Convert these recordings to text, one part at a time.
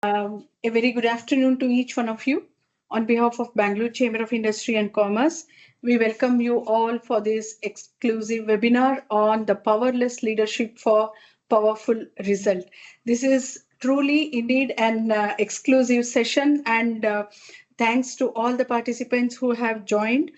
A very good afternoon to each one of you. On behalf of Bangalore Chamber of Industry and Commerce, we welcome you all for this exclusive webinar on the Powerless Leadership for Powerful Result. This is truly indeed an exclusive session, and thanks to all the participants who have joined.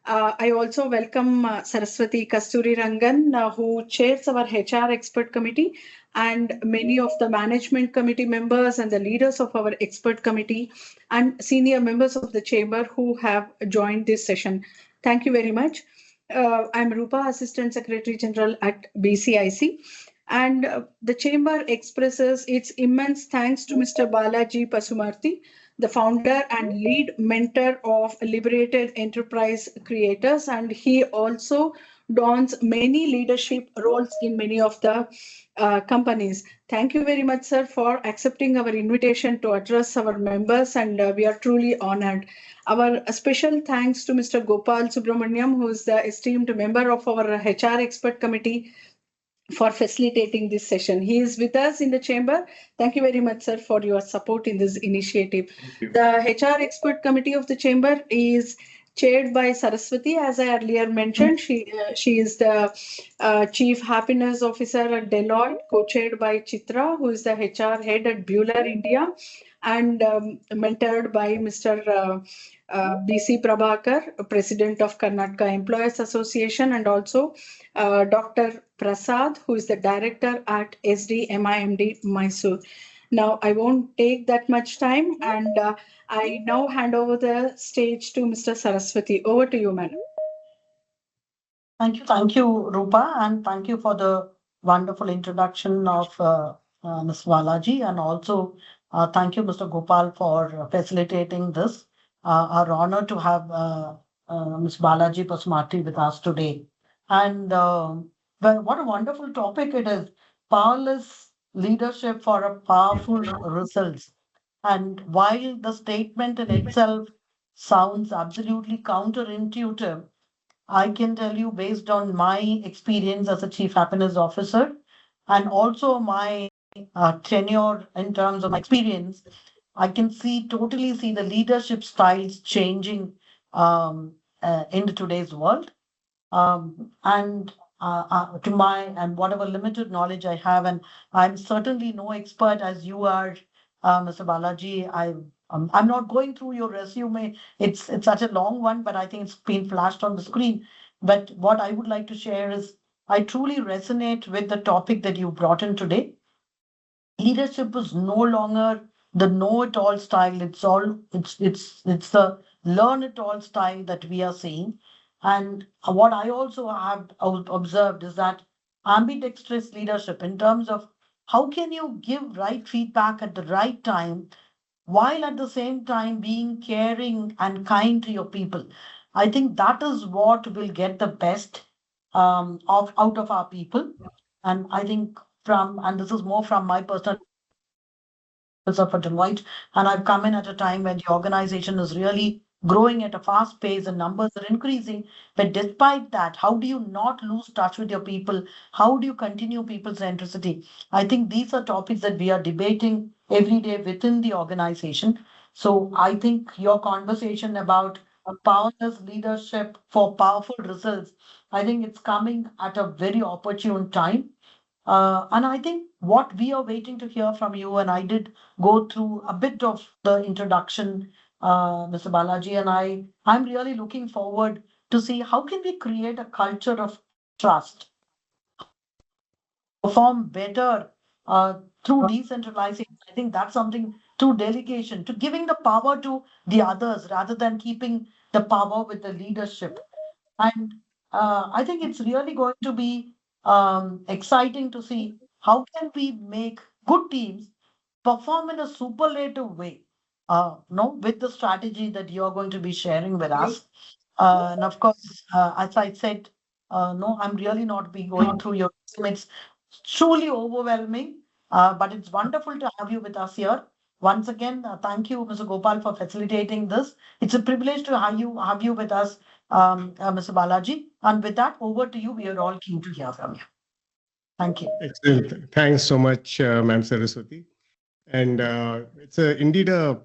I also welcome Saraswati Kasturi Rangan, who chairs our HR expert committee, and many of the management committee members and the leaders of our expert committee and senior members of the chamber who have joined this session. Thank you very much. I'm Rupa, Assistant Secretary General at BCIC. And the chamber expresses its immense thanks to Mr. Balaji Pasumarthy, the founder and lead mentor of Liberated Enterprise Creators, and he also dons many leadership roles in many of the companies. Thank you very much, sir, for accepting our invitation to address our members, and we are truly honored. Our special thanks to Mr. Gopal Subramaniam, who is the esteemed member of our HR expert committee, for facilitating this session. He is with us in the chamber. Thank you very much, sir, for your support in this initiative. The HR expert committee of the chamber is chaired by Saraswati. As I earlier mentioned, she is the Chief Happiness Officer at Deloitte, co-chaired by Chitra, who is the HR head at Bueller, India, and mentored by Mr. BC Prabhakar, President of Karnataka Employees Association, and also Dr. Prasad, who is the Director at SDMIMD Mysore. Now, I won't take that much time, and I now hand over the stage to Mr. Saraswati. Over to you, madam. Thank you, Rupa, and thank you for the wonderful introduction of Ms. Balaji, and also thank you, Mr. Gopal, for facilitating this. Our honor to have Ms. Balaji Pasumarthy with us today. And well, what a wonderful topic it is. Powerless leadership for a powerful results. And while the statement in itself sounds absolutely counterintuitive, I can tell you, based on my experience as a Chief Happiness Officer and also my tenure in terms of my experience, I can totally see the leadership styles changing in today's world. And whatever limited knowledge I have, and I'm certainly no expert as you are, Mr. Balaji. I'm not going through your resume. It's such a long one, but I think it's been flashed on the screen. But what I would like to share is I truly resonate with the topic that you brought in today. Leadership is no longer the know-it-all style. It's the learn-it-all style that we are seeing. And what I also have observed is that ambidextrous leadership, in terms of how can you give right feedback at the right time, while at the same time being caring and kind to your people. I think that is what will get the best out of our people. And I think and this is more from my personal for Deloitte, and I've come in at a time when the organization is really growing at a fast pace and numbers are increasing. But despite that, how do you not lose touch with your people? How do you continue people centricity? I think these are topics that we are debating every day within the organization. So I think your conversation about powerless leadership for powerful results, I think it's coming at a very opportune time. And I think what we are waiting to hear from you, and I did go through a bit of the introduction, Mr. Balaji, and I'm really looking forward to see how can we create a culture of trust, perform better through decentralizing. I think that's something through delegation, to giving the power to the others rather than keeping the power with the leadership. And I think it's really going to be exciting to see how can we make good teams perform in a superlative way, with the strategy that you're going to be sharing with us. And of course, as I said, I'm really not be going through your resume. It's truly overwhelming, but it's wonderful to have you with us here. Once again, thank you, Mr. Gopal, for facilitating this. It's a privilege to have you with us, Mr. Balaji. And with that, over to you. We are all keen to hear from you. Thank you. Excellent. Thanks so much, Ma'am Saraswati. And it's indeed a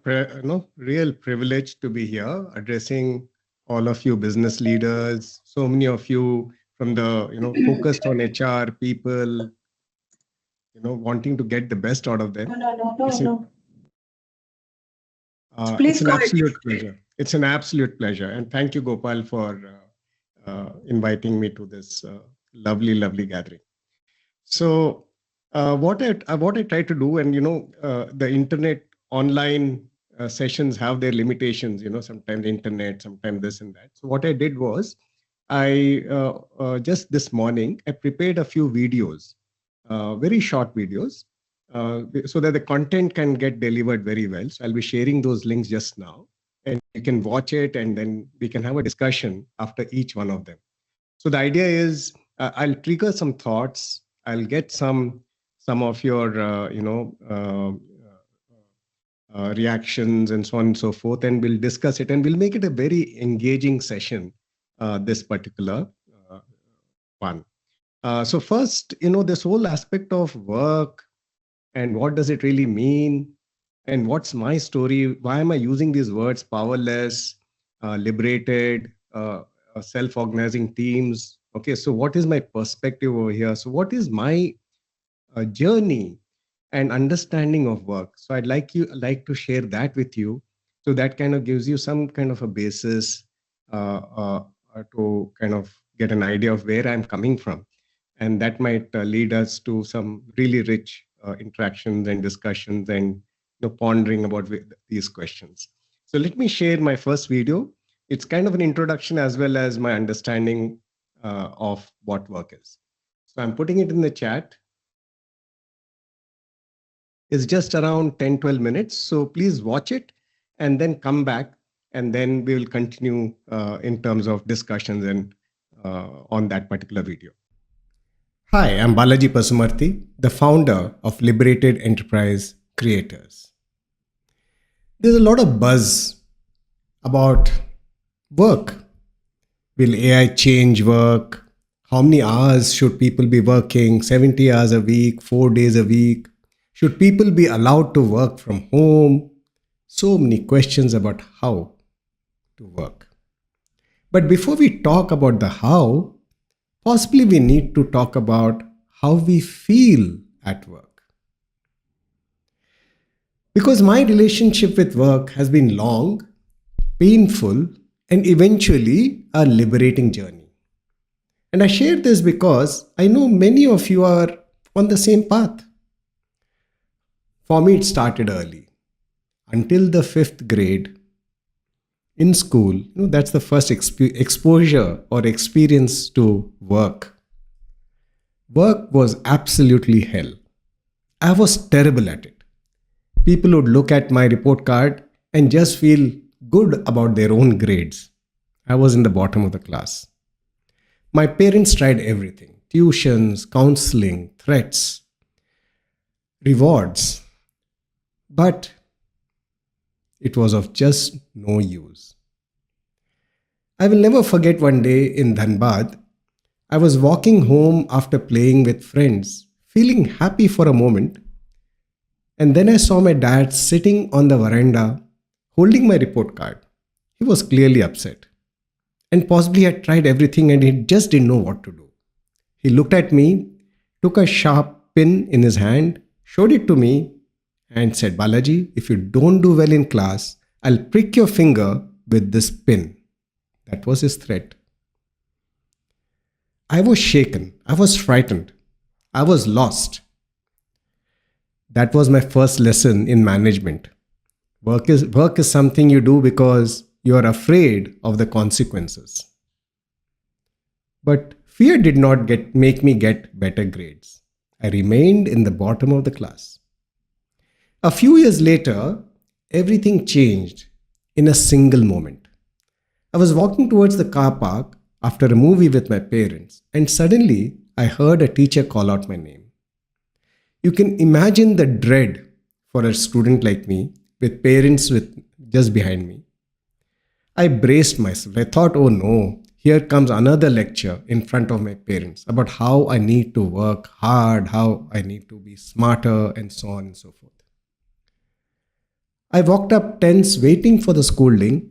real privilege to be here addressing all of you business leaders, so many of you from the, focused on HR people, wanting to get the best out of them. No. It's Please an go ahead. absolute pleasure. It's an absolute pleasure. And thank you, Gopal, for inviting me to this lovely, lovely gathering. So what I try to do, and the internet online sessions have their limitations. Sometimes the internet, sometimes this and that. So what I did was, I just this morning I prepared a few videos, very short videos, so that the content can get delivered very well. So I'll be sharing those links just now, and you can watch it, and then we can have a discussion after each one of them. So the idea is, I'll trigger some thoughts. I'll get some of your reactions and so on and so forth, and we'll discuss it, and we'll make it a very engaging session. This particular one. So first, this whole aspect of work and what does it really mean, and what's my story? Why am I using these words? Powerless, liberated, self-organizing teams. Okay, so what is my perspective over here? So what is my journey and understanding of work? So I'd like to share that with you. So that kind of gives you some kind of a basis to kind of get an idea of where I'm coming from, and that might lead us to some really rich interactions and discussions and pondering about these questions. So let me share my first video. It's kind of an introduction as well as my understanding of what work is. So I'm putting it in the chat. It's just around 10-12 minutes. So please watch it and then come back, and then we will continue in terms of discussions and on that particular video. Hi, I'm Balaji Pasumarthy, the founder of Liberated Enterprise Creators. There's a lot of buzz about work. Will AI change work? How many hours should people be working? 70 hours a week, 4 days a week? Should people be allowed to work from home? So many questions about how to work. But before we talk about the how, possibly we need to talk about how we feel at work. Because my relationship with work has been long, painful, and eventually a liberating journey. And I share this because I know many of you are on the same path. For me, it started early. Until the 5th grade in school, that's the first exposure or experience to work. Work was absolutely hell. I was terrible at it. People would look at my report card and just feel good about their own grades. I was in the bottom of the class. My parents tried everything: tuitions, counseling, threats, rewards. But it was of just no use. I will never forget one day in Dhanbad. I was walking home after playing with friends, feeling happy for a moment. And then I saw my dad sitting on the veranda, holding my report card. He was clearly upset, and possibly had tried everything and he just didn't know what to do. He looked at me, took a sharp pin in his hand, showed it to me, and said, "Balaji, if you don't do well in class, I'll prick your finger with this pin." That was his threat. I was shaken. I was frightened. I was lost. That was my first lesson in management. Work is something you do because you are afraid of the consequences. But fear did not make me get better grades. I remained in the bottom of the class. A few years later, everything changed in a single moment. I was walking towards the car park after a movie with my parents, and suddenly I heard a teacher call out my name. You can imagine the dread for a student like me with parents just behind me. I braced myself. I thought, oh no, here comes another lecture in front of my parents about how I need to work hard, how I need to be smarter, and so on and so forth. I walked up tense, waiting for the scolding,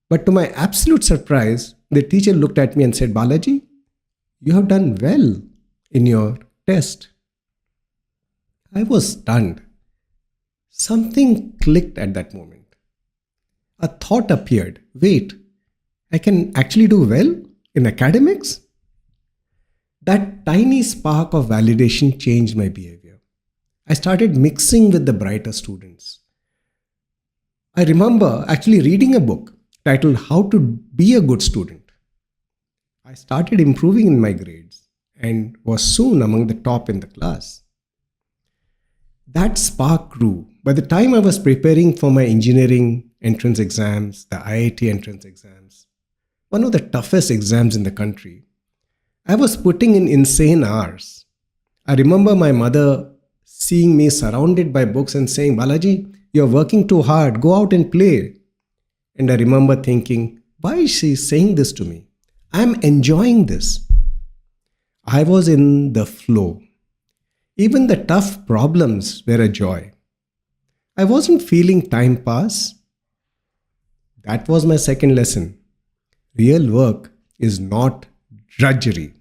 but to my absolute surprise, the teacher looked at me and said, Balaji, you have done well in your test. I was stunned. Something clicked at that moment. A thought appeared. Wait, I can actually do well in academics? That tiny spark of validation changed my behavior. I started mixing with the brighter students. I remember actually reading a book titled How to Be a Good Student. I started improving in my grades and was soon among the top in the class. That spark grew. By the time I was preparing for my engineering entrance exams, the IIT entrance exams, one of the toughest exams in the country, I was putting in insane hours. I remember my mother seeing me surrounded by books and saying, Balaji, you're working too hard, go out and play. And I remember thinking, why is she saying this to me? I'm enjoying this. I was in the flow. Even the tough problems were a joy. I wasn't feeling time pass. That was my second lesson. Real work is not drudgery.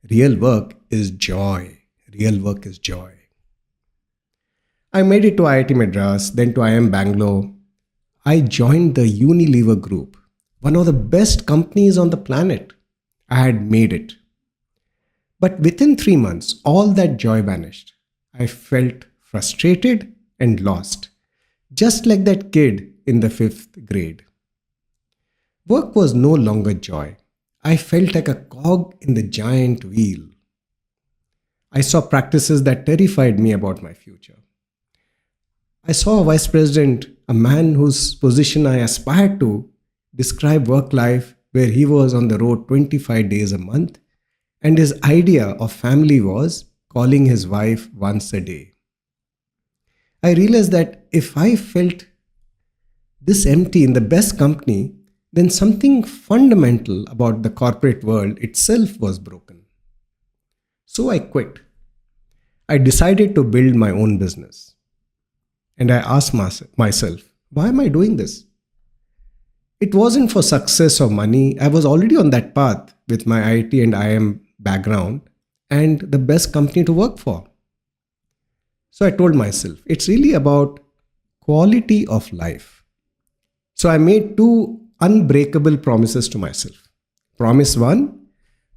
Real work is joy. Real work is joy. I made it to IIT Madras, then to IIM Bangalore. I joined the Unilever Group, one of the best companies on the planet. I had made it. But within 3 months, all that joy vanished. I felt frustrated and lost, just like that kid in the 5th grade. Work was no longer joy. I felt like a cog in the giant wheel. I saw practices that terrified me about my future. I saw a vice president, a man whose position I aspired to, describe work life where he was on the road 25 days a month, and his idea of family was calling his wife once a day. I realized that if I felt this empty in the best company, then something fundamental about the corporate world itself was broken. So I quit. I decided to build my own business. And I asked myself, why am I doing this? It wasn't for success or money. I was already on that path with my IIT and IIM background and the best company to work for. So I told myself, it's really about quality of life. So I made 2 unbreakable promises to myself. Promise 1,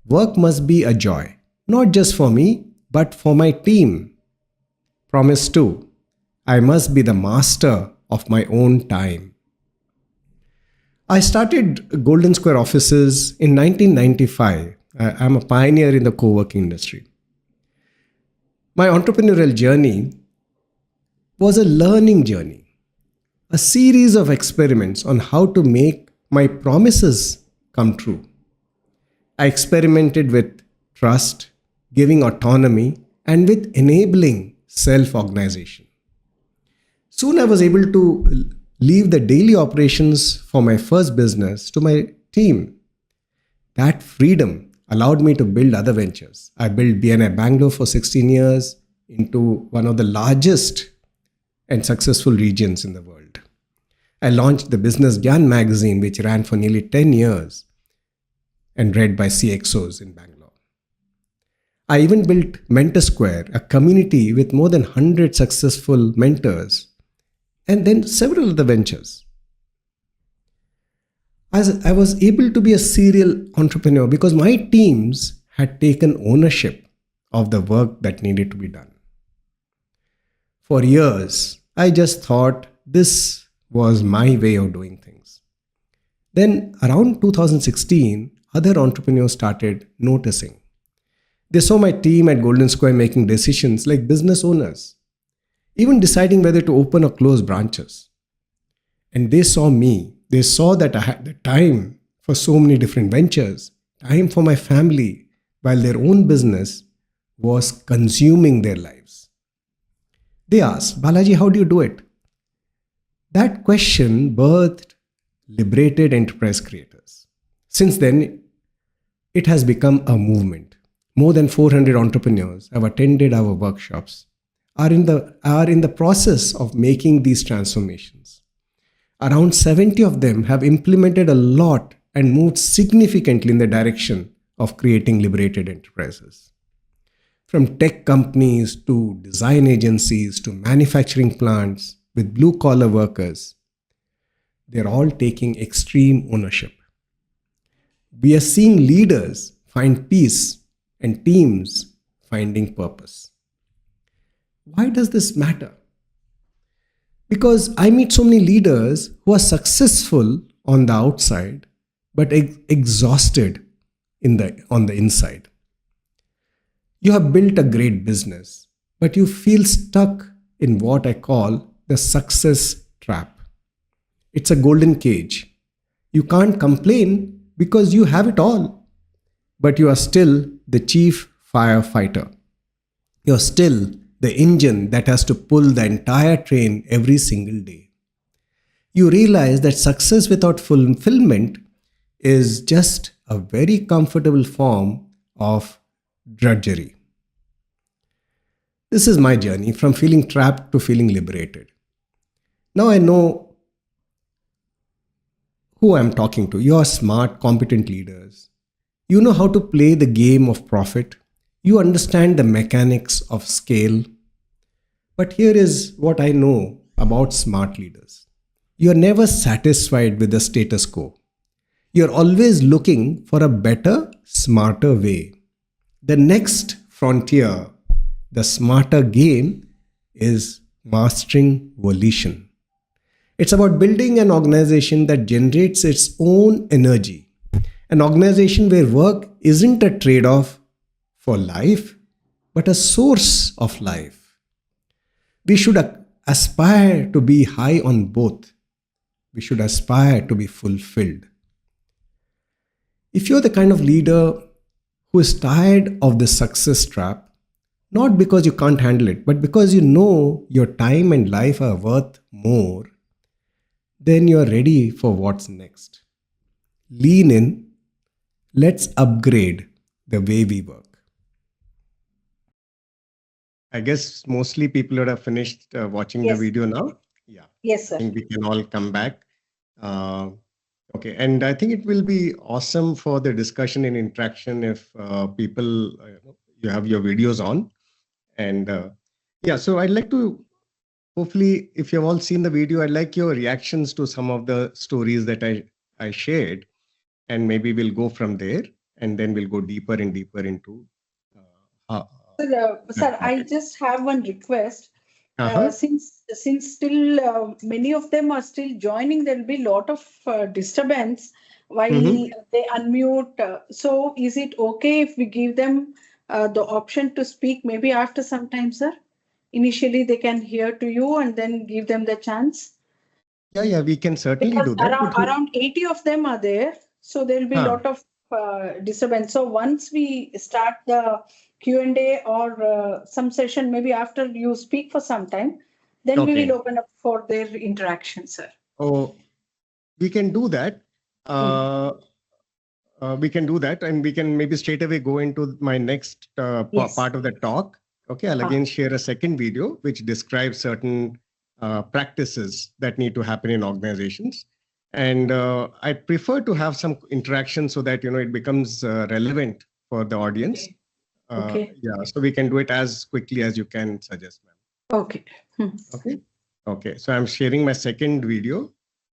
work must be a joy, not just for me, but for my team. Promise 2, I must be the master of my own time. I started Golden Square offices in 1995. I'm a pioneer in the co-working industry. My entrepreneurial journey was a learning journey, a series of experiments on how to make my promises come true. I experimented with trust, giving autonomy, and with enabling self-organization. Soon I was able to leave the daily operations for my first business to my team. That freedom allowed me to build other ventures. I built BNI Bangalore for 16 years into one of the largest and successful regions in the world. I launched the Business Gyan magazine, which ran for nearly 10 years and read by CXOs in Bangalore. I even built Mentor Square, a community with more than 100 successful mentors, and then several other ventures. As I was able to be a serial entrepreneur because my teams had taken ownership of the work that needed to be done. For years, I just thought this was my way of doing things. Then around 2016, other entrepreneurs started noticing. They saw my team at Golden Square making decisions like business owners, even deciding whether to open or close branches. And they saw me. They saw that I had the time for so many different ventures, time for my family, while their own business was consuming their lives. They asked, Balaji, how do you do it? That question birthed Liberated Enterprise Creators. Since then, it has become a movement. More than 400 entrepreneurs have attended our workshops, are in the process of making these transformations. Around 70 of them have implemented a lot and moved significantly in the direction of creating liberated enterprises. From tech companies to design agencies to manufacturing plants with blue collar workers, they're all taking extreme ownership. We are seeing leaders find peace and teams finding purpose. Why does this matter? Because I meet so many leaders who are successful on the outside but exhausted on the inside. You have built a great business, but you feel stuck in what I call the success trap. It's a golden cage. You can't complain because you have it all, but you are still the chief firefighter. You're still the engine that has to pull the entire train every single day. You realize that success without fulfillment is just a very comfortable form of drudgery. This is my journey from feeling trapped to feeling liberated. Now I know who I'm talking to. You are smart, competent leaders. You know how to play the game of profit. You understand the mechanics of scale. But here is what I know about smart leaders. You are never satisfied with the status quo. You're always looking for a better, smarter way. The next frontier, the smarter game, is mastering volition. It's about building an organization that generates its own energy. An organization where work isn't a trade-off for life, but a source of life. We should aspire to be high on both. We should aspire to be fulfilled. If you're the kind of leader who is tired of the success trap, not because you can't handle it, but because you know your time and life are worth more, then you're ready for what's next. Lean in. Let's upgrade the way we work. I guess mostly people would have finished watching the Yes. video now. Yeah. Yes, I sir. think we can all come back. Okay, and I think it will be awesome for the discussion and interaction if people, you have your videos on. And yeah, so I'd like to, hopefully, if you've all seen the video, I'd like your reactions to some of the stories that I shared. And maybe we'll go from there and then we'll go deeper and deeper into Sir, I just have one request. Uh-huh. Since still many of them are still joining, there will be a lot of disturbance while they unmute. So is it okay if we give them the option to speak maybe after some time, sir? Initially, they can hear to you and then give them the chance. Yeah, we can certainly Because do that. around 80 of them are there, so there will be a lot of disturbance. So once we start the Q&A or some session, maybe after you speak for some time, then we will open up for their interaction, sir. Oh, we can do that. We can do that, and we can maybe straight away go into my next part of the talk. Okay, I'll again share a second video which describes certain practices that need to happen in organizations. And I prefer to have some interaction so that, it becomes relevant for the audience. Okay. Yeah, so we can do it as quickly as you can suggest, ma'am. Okay. Okay, so I'm sharing my second video.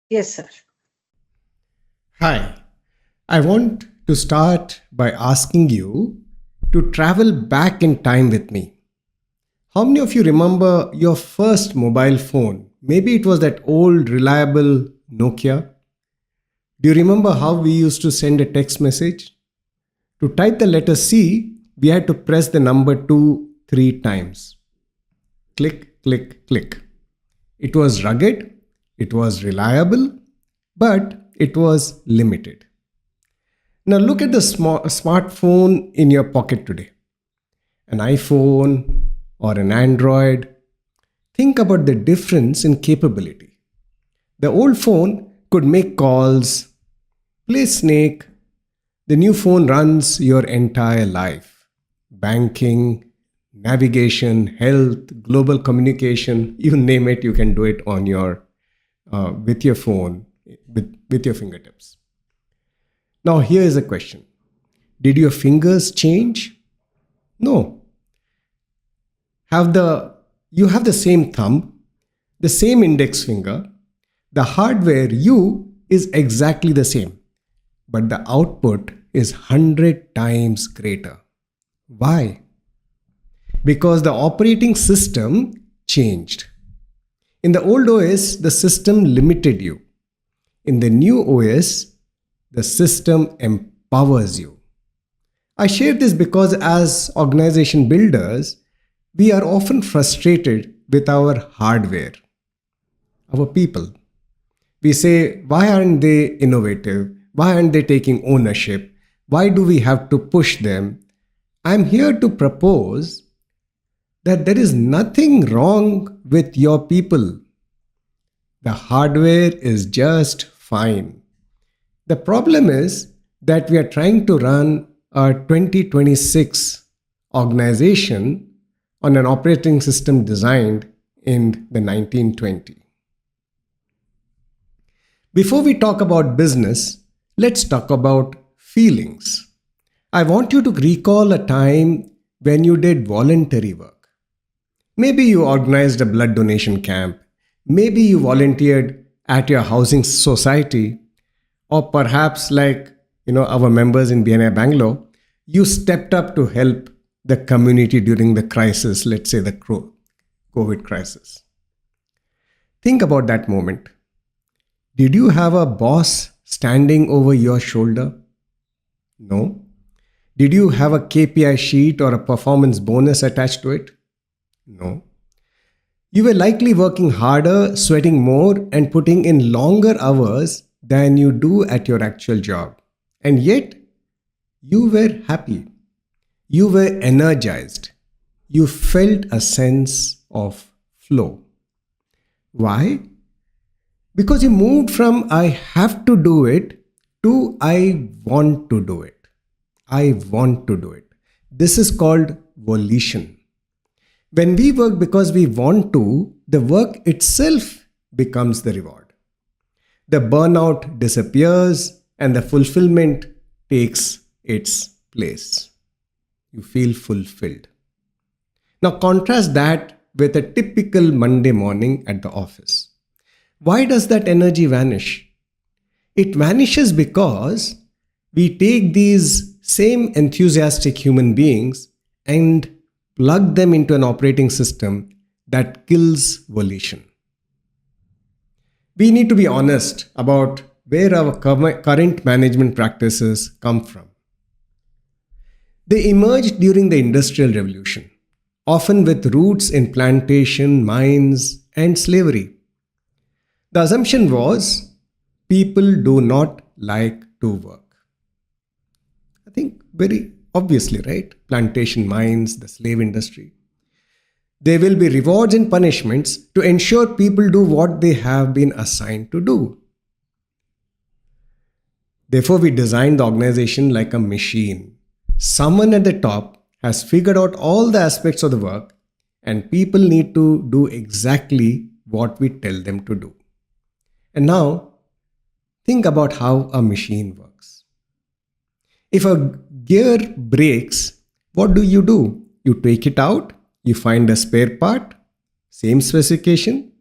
Yes, sir. Hi, I want to start by asking you to travel back in time with me. How many of you remember your first mobile phone? Maybe it was that old, reliable Nokia. Do you remember how we used to send a text message? To type the letter C, we had to press the number 2 3 times. Click, click, click. It was rugged, it was reliable, but it was limited. Now look at the smartphone in your pocket today. An iPhone or an Android. Think about the difference in capability. The old phone could make calls, play Snake. The new phone runs your entire life. Banking, navigation, health, global communication, you name it, you can do it on your with your phone, with your fingertips. Now, here is a question. Did your fingers change? No. You have the same thumb, the same index finger. The hardware U is exactly the same, but the output is 100 times greater. Why? Because the operating system changed. In the old OS, the system limited you. In the new OS, the system empowers you. I share this because as organization builders, we are often frustrated with our hardware, our people. We say, why aren't they innovative? Why aren't they taking ownership? Why do we have to push them? I'm here to propose that there is nothing wrong with your people. The hardware is just fine. The problem is that we are trying to run a 2026 organization on an operating system designed in the 1920s. Before we talk about business, let's talk about feelings. I want you to recall a time when you did voluntary work. Maybe you organized a blood donation camp. Maybe you volunteered at your housing society. Or perhaps like our members in BNI Bangalore, you stepped up to help the community during the crisis, let's say the COVID crisis. Think about that moment. Did you have a boss standing over your shoulder? No. Did you have a KPI sheet or a performance bonus attached to it? No. You were likely working harder, sweating more, and putting in longer hours than you do at your actual job. And yet, you were happy. You were energized. You felt a sense of flow. Why? Because you moved from I have to do it to I want to do it. I want to do it. This is called volition. When we work because we want to, the work itself becomes the reward. The burnout disappears and the fulfillment takes its place. You feel fulfilled. Now contrast that with a typical Monday morning at the office. Why does that energy vanish? It vanishes because we take these same enthusiastic human beings and plug them into an operating system that kills volition. We need to be honest about where our current management practices come from. They emerged during the Industrial Revolution, often with roots in plantation, mines, and slavery. The assumption was people do not like to work. I think very obviously, right? Plantation mines, the slave industry. There will be rewards and punishments to ensure people do what they have been assigned to do. Therefore, we designed the organization like a machine. Someone at the top has figured out all the aspects of the work, and people need to do exactly what we tell them to do. And now, think about how a machine works. If a gear breaks, what do? You take it out, you find a spare part, same specification,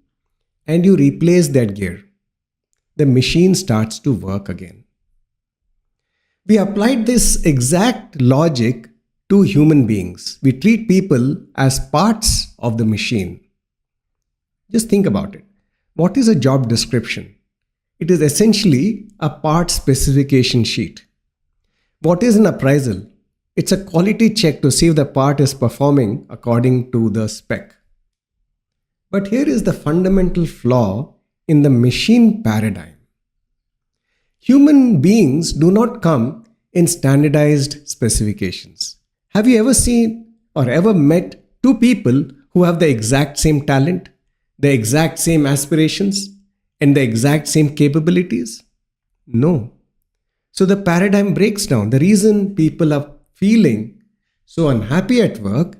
and you replace that gear. The machine starts to work again. We applied this exact logic to human beings. We treat people as parts of the machine. Just think about it. What is a job description? It is essentially a part specification sheet. What is an appraisal? It's a quality check to see if the part is performing according to the spec. But here is the fundamental flaw in the machine paradigm. Human beings do not come in standardized specifications. Have you ever seen or ever met two people who have the exact same talent, the exact same aspirations, and the exact same capabilities? No. So the paradigm breaks down. The reason people are feeling so unhappy at work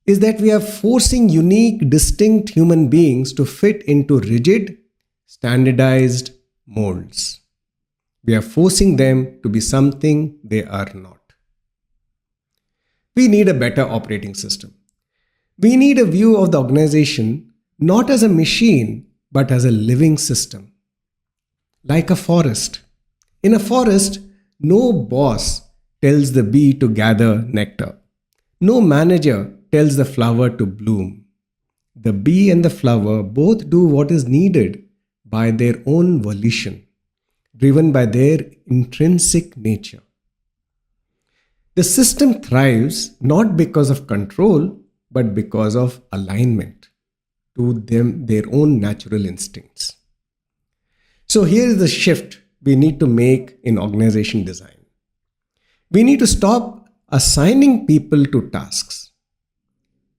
is that we are forcing unique, distinct human beings to fit into rigid, standardized molds. We are forcing them to be something they are not. We need a better operating system. We need a view of the organization not as a machine, but as a living system. Like a forest. In a forest, no boss tells the bee to gather nectar. No manager tells the flower to bloom. The bee and the flower both do what is needed by their own volition, driven by their intrinsic nature. The system thrives not because of control, but because of alignment to their own natural instincts. So here is the shift we need to make in organization design. We need to stop assigning people to tasks.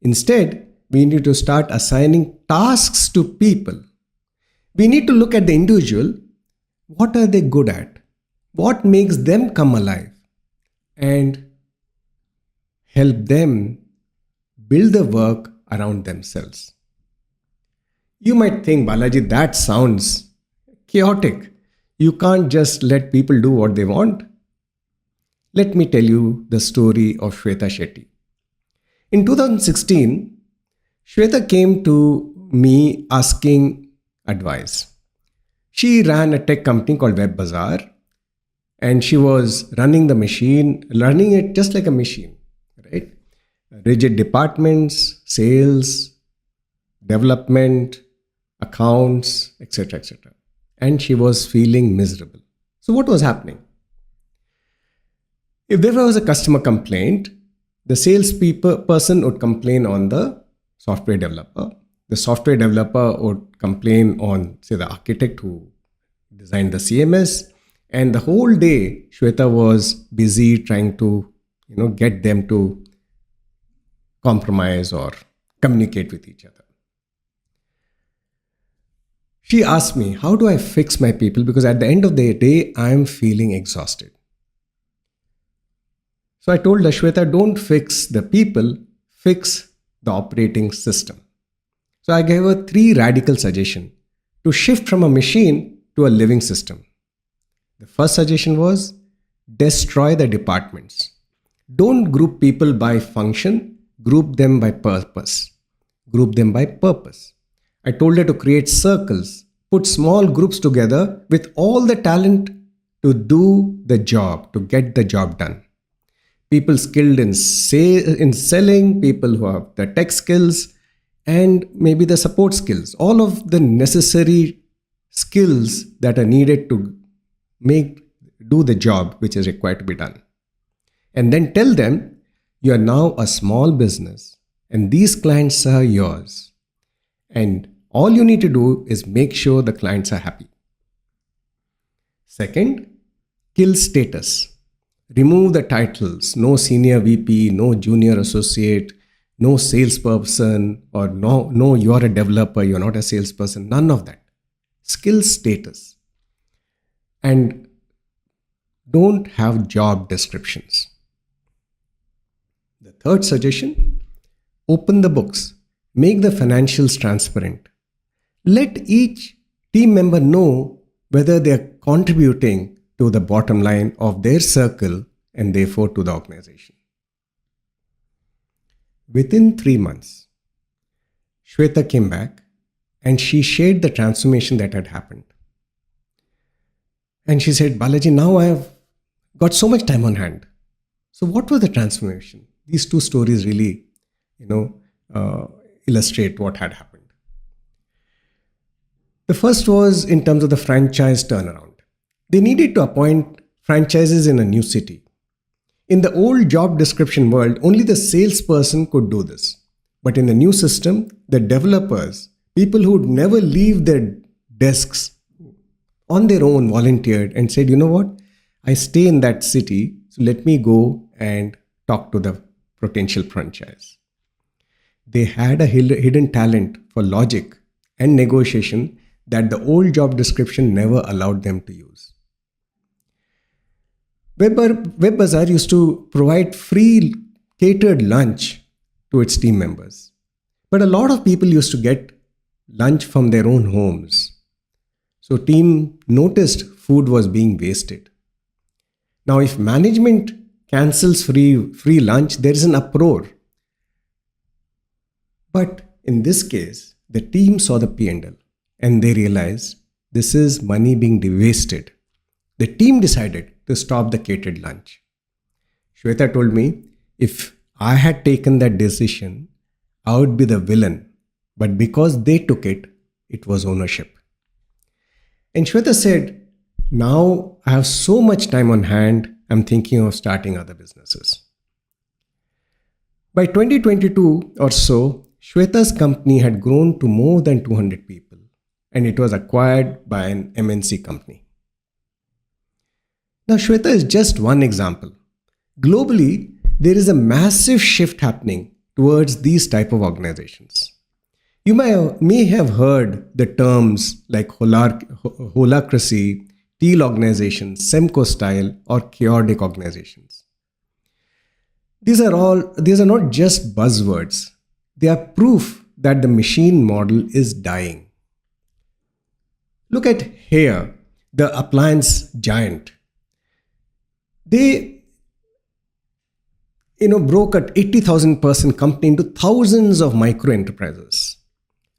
Instead, we need to start assigning tasks to people. We need to look at the individual. What are they good at? What makes them come alive? And help them build the work around themselves. You might think, Balaji, that sounds chaotic. You can't just let people do what they want. Let me tell you the story of Shweta Shetty. In 2016, Shweta came to me asking advice. She ran a tech company called Web Bazaar, and she was running the machine, learning it just like a machine, right? Rigid departments, sales, development, accounts, etc., etc. And she was feeling miserable. So what was happening? If there was a customer complaint, the person would complain on the software developer. The software developer would complain on, say, the architect who designed the CMS. And the whole day, Shweta was busy trying to, get them to compromise or communicate with each other. She asked me, how do I fix my people? Because at the end of the day, I'm feeling exhausted. So I told her, Shweta, don't fix the people, fix the operating system. So I gave her 3 radical suggestions to shift from a machine to a living system. The first suggestion was, destroy the departments. Don't group people by function, group them by purpose. Group them by purpose. I told her to create circles, put small groups together with all the talent to do the job, to get the job done. People skilled in selling, people who have the tech skills, and maybe the support skills. All of the necessary skills that are needed to do the job which is required to be done. And then tell them, you are now a small business and these clients are yours. And all you need to do is make sure the clients are happy. Second, kill status. Remove the titles, no senior VP, no junior associate, no salesperson, or no, you're a developer, you're not a salesperson, none of that. Skill status. And don't have job descriptions. The third suggestion, open the books, make the financials transparent. Let each team member know whether they are contributing to the bottom line of their circle and therefore to the organization. Within 3 months, Shweta came back and she shared the transformation that had happened. And she said, Balaji, now I have got so much time on hand. So what was the transformation? These 2 stories really, illustrate what had happened. The first was in terms of the franchise turnaround. They needed to appoint franchises in a new city. In the old job description world, only the salesperson could do this. But in the new system, the developers, people who would never leave their desks on their own, volunteered and said, you know what, I stay in that city, so let me go and talk to the potential franchise. They had a hidden talent for logic and negotiation that the old job description never allowed them to use. Web Bazaar used to provide free catered lunch to its team members. But a lot of people used to get lunch from their own homes. So team noticed food was being wasted. Now, if management cancels free lunch, there is an uproar. But in this case, the team saw the P&L and they realized this is money being wasted. The team decided to stop the catered lunch. Shweta told me, if I had taken that decision, I would be the villain. But because they took it, it was ownership. And Shweta said, now I have so much time on hand, I'm thinking of starting other businesses. By 2022 or so, Shweta's company had grown to more than 200 people, and it was acquired by an MNC company. Now, Shweta is just one example. Globally, there is a massive shift happening towards these type of organizations. You may have heard the terms like holacracy, teal organizations, Semco style, or chaotic organizations. These are not just buzzwords. They are proof that the machine model is dying. Look at here, the appliance giant. They broke an 80,000 person company into thousands of micro enterprises.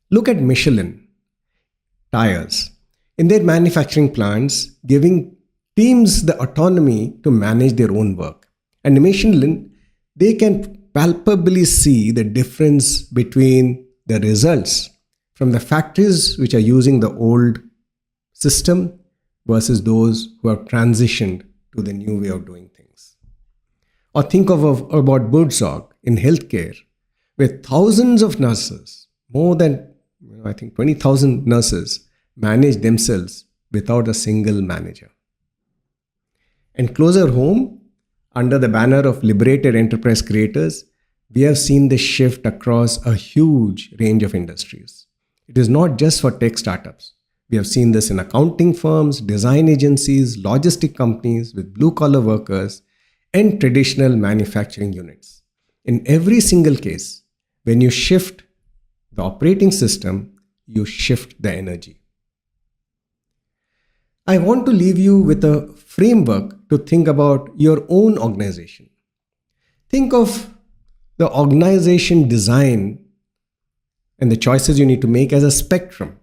Look at Michelin tires. In their manufacturing plants, giving teams the autonomy to manage their own work. And Michelin, they can palpably see the difference between the results from the factories which are using the old system versus those who have transitioned to the new way of doing things. Or think about Burzog in healthcare, where thousands of nurses, more than 20,000 nurses, manage themselves without a single manager. And closer home, under the banner of Liberated Enterprise Creators, we have seen this shift across a huge range of industries. It is not just for tech startups. We have seen this in accounting firms, design agencies, logistic companies with blue-collar workers, and traditional manufacturing units. In every single case, when you shift the operating system, you shift the energy. I want to leave you with a framework to think about your own organization. Think of the organization design and the choices you need to make as a spectrum.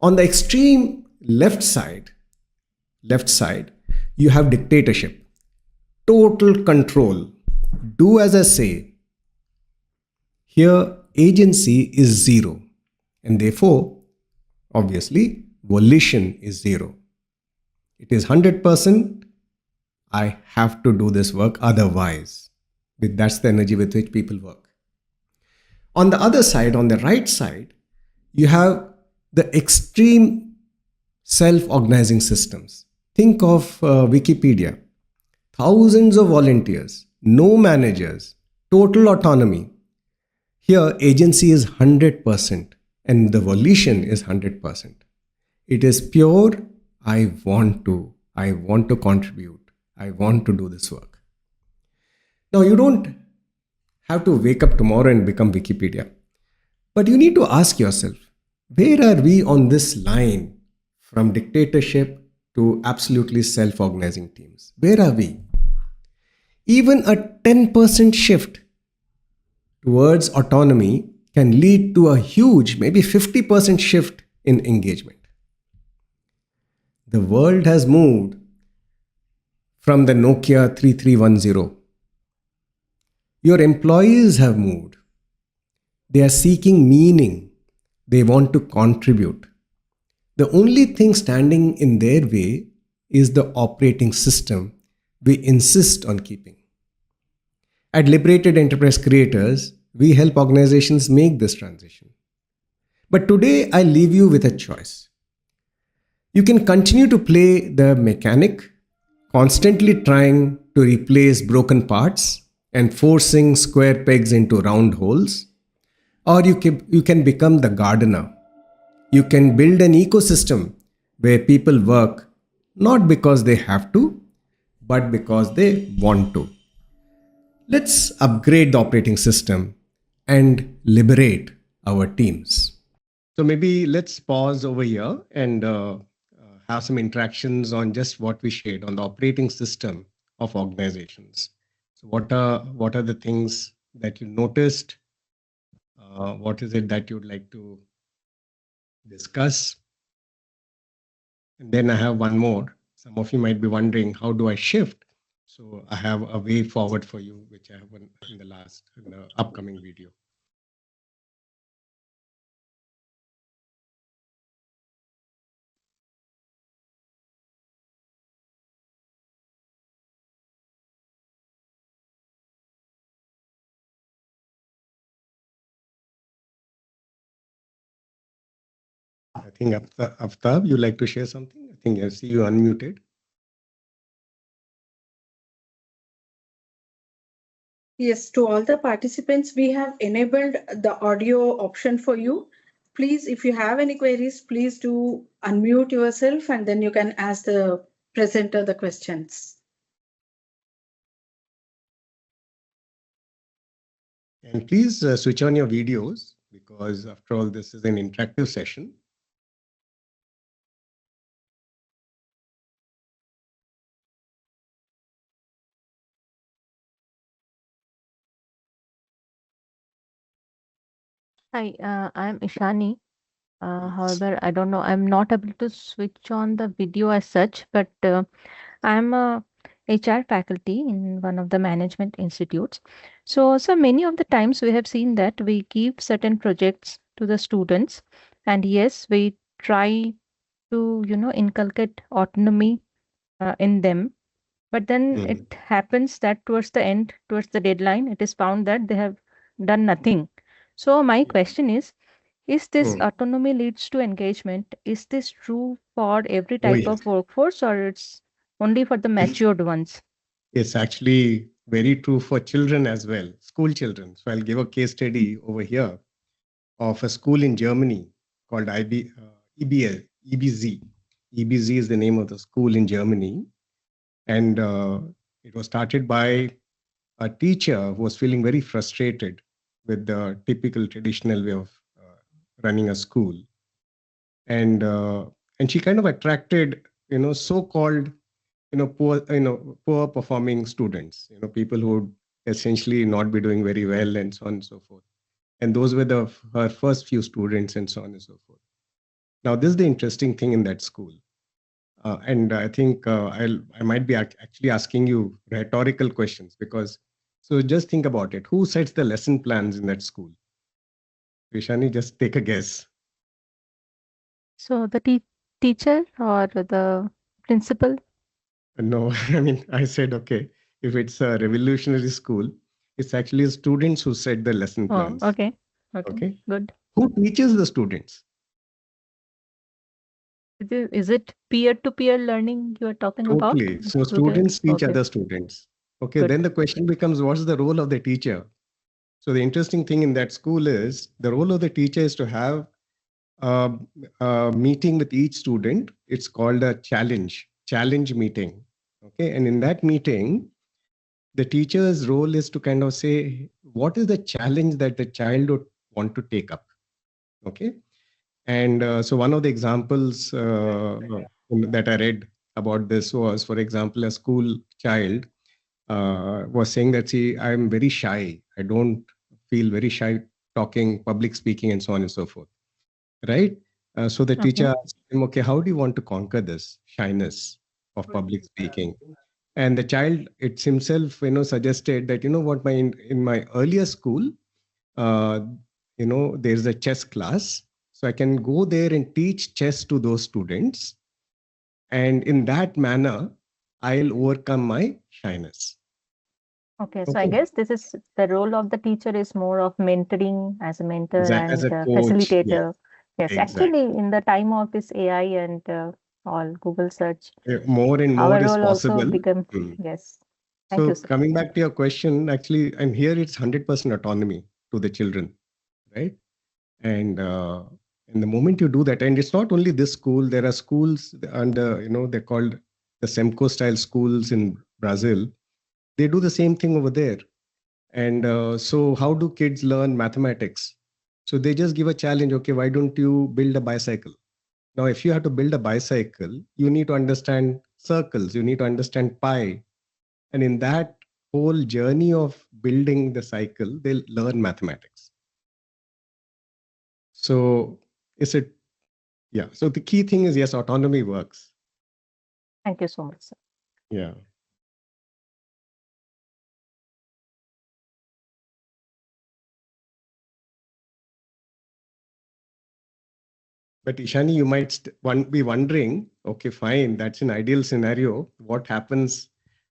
On the extreme left side, you have dictatorship, total control, do as I say. Here, agency is zero, and therefore, obviously, volition is zero. It is 100%, I have to do this work otherwise. That's the energy with which people work. On the other side, on the right side, you have the extreme self-organizing systems. Think of Wikipedia. Thousands of volunteers, no managers, total autonomy. Here, agency is 100% and the volition is 100%. It is pure, I want to contribute. I want to do this work. Now, you don't have to wake up tomorrow and become Wikipedia. But you need to ask yourself, where are we on this line from dictatorship to absolutely self-organizing teams? Where are we? Even a 10% shift towards autonomy can lead to a huge, maybe 50% shift in engagement. The world has moved from the Nokia 3310. Your employees have moved. They are seeking meaning. They want to contribute. The only thing standing in their way is the operating system we insist on keeping. At Liberated Enterprise Creators, we help organizations make this transition. But today, I leave you with a choice. You can continue to play the mechanic, constantly trying to replace broken parts and forcing square pegs into round holes. Or you can become the gardener. You can build an ecosystem where people work not because they have to, but because they want to. Let's upgrade the operating system and liberate our teams. So maybe let's pause over here and have some interactions on just what we shared on the operating system of organizations. So what are the things that you noticed? What is it that you'd like to discuss? And then I have one more. Some of you might be wondering, how do I shift? So I have a way forward for you, which I have in the upcoming video. I think Aftab, you'd like to share something? I think I see you unmuted. Yes, to all the participants, we have enabled the audio option for you. Please, if you have any queries, please do unmute yourself and then you can ask the presenter the questions. And please switch on your videos because after all, this is an interactive session. Hi, I'm Ishani. However, I don't know, I'm not able to switch on the video as such, but I'm a HR faculty in one of the management institutes. So many of the times we have seen that we give certain projects to the students, and yes, we try to, inculcate autonomy in them. But then it happens that towards the end, towards the deadline, it is found that they have done nothing. So my question is this autonomy leads to engagement? Is this true for every Oh, type yes. of workforce or it's only for the matured ones? It's actually very true for children as well, school children. So I'll give a case study over here of a school in Germany called EBL, EBZ. EBZ is the name of the school in Germany. And it was started by a teacher who was feeling very frustrated with the typical traditional way of running a school. And she kind of attracted, so-called, poor performing students, people who would essentially not be doing very well and so on and so forth. And those were her first few students and so on and so forth. Now, this is the interesting thing in that school. And I think I might be actually asking you rhetorical questions because, so just think about it. Who sets the lesson plans in that school? Vishani, just take a guess. So the teacher or the principal? No, I mean, I said, okay, if it's a revolutionary school, it's actually students who set the lesson Oh, plans. okay. Okay. Good. Who teaches the students? Is it peer-to-peer learning you are talking about? Totally. So students teach Okay. other students. Okay. Good. Then the question becomes, what's the role of the teacher? So the interesting thing in that school is the role of the teacher is to have a meeting with each student. It's called a challenge meeting. Okay. And in that meeting, the teacher's role is to kind of say, what is the challenge that the child would want to take up? Okay. And so one of the examples that I read about this was, for example, a school child was saying that, see, I'm very shy. I don't feel very shy talking, public speaking, and so on and so forth. Right? So the teacher asked him, okay, how do you want to conquer this shyness of public speaking? And the child, it's himself, suggested that, what, in my earlier school, uh, there's a chess class. So I can go there and teach chess to those students. And in that manner, I'll overcome my shyness. Okay, so I guess this is the role of the teacher is more of mentoring as a mentor As and a coach, facilitator. Yes, exactly. actually, in the time of this AI and all Google search, More and more our is role also possible. become, yes. Thank So you, sir. coming back to your question, actually, and here it's 100% autonomy to the children, right? And the moment you do that, and it's not only this school, there are schools under, they're called the Semco style schools in Brazil. They do the same thing over there. And so how do kids learn mathematics? So they just give a challenge. Okay, why don't you build a bicycle? Now, if you have to build a bicycle, you need to understand circles, you need to understand pi. And in that whole journey of building the cycle, they'll learn mathematics. So is it, yeah. So the key thing is, yes, autonomy works. Thank you so much, sir. Yeah. But Ishani, you might be wondering, okay, fine, that's an ideal scenario. What happens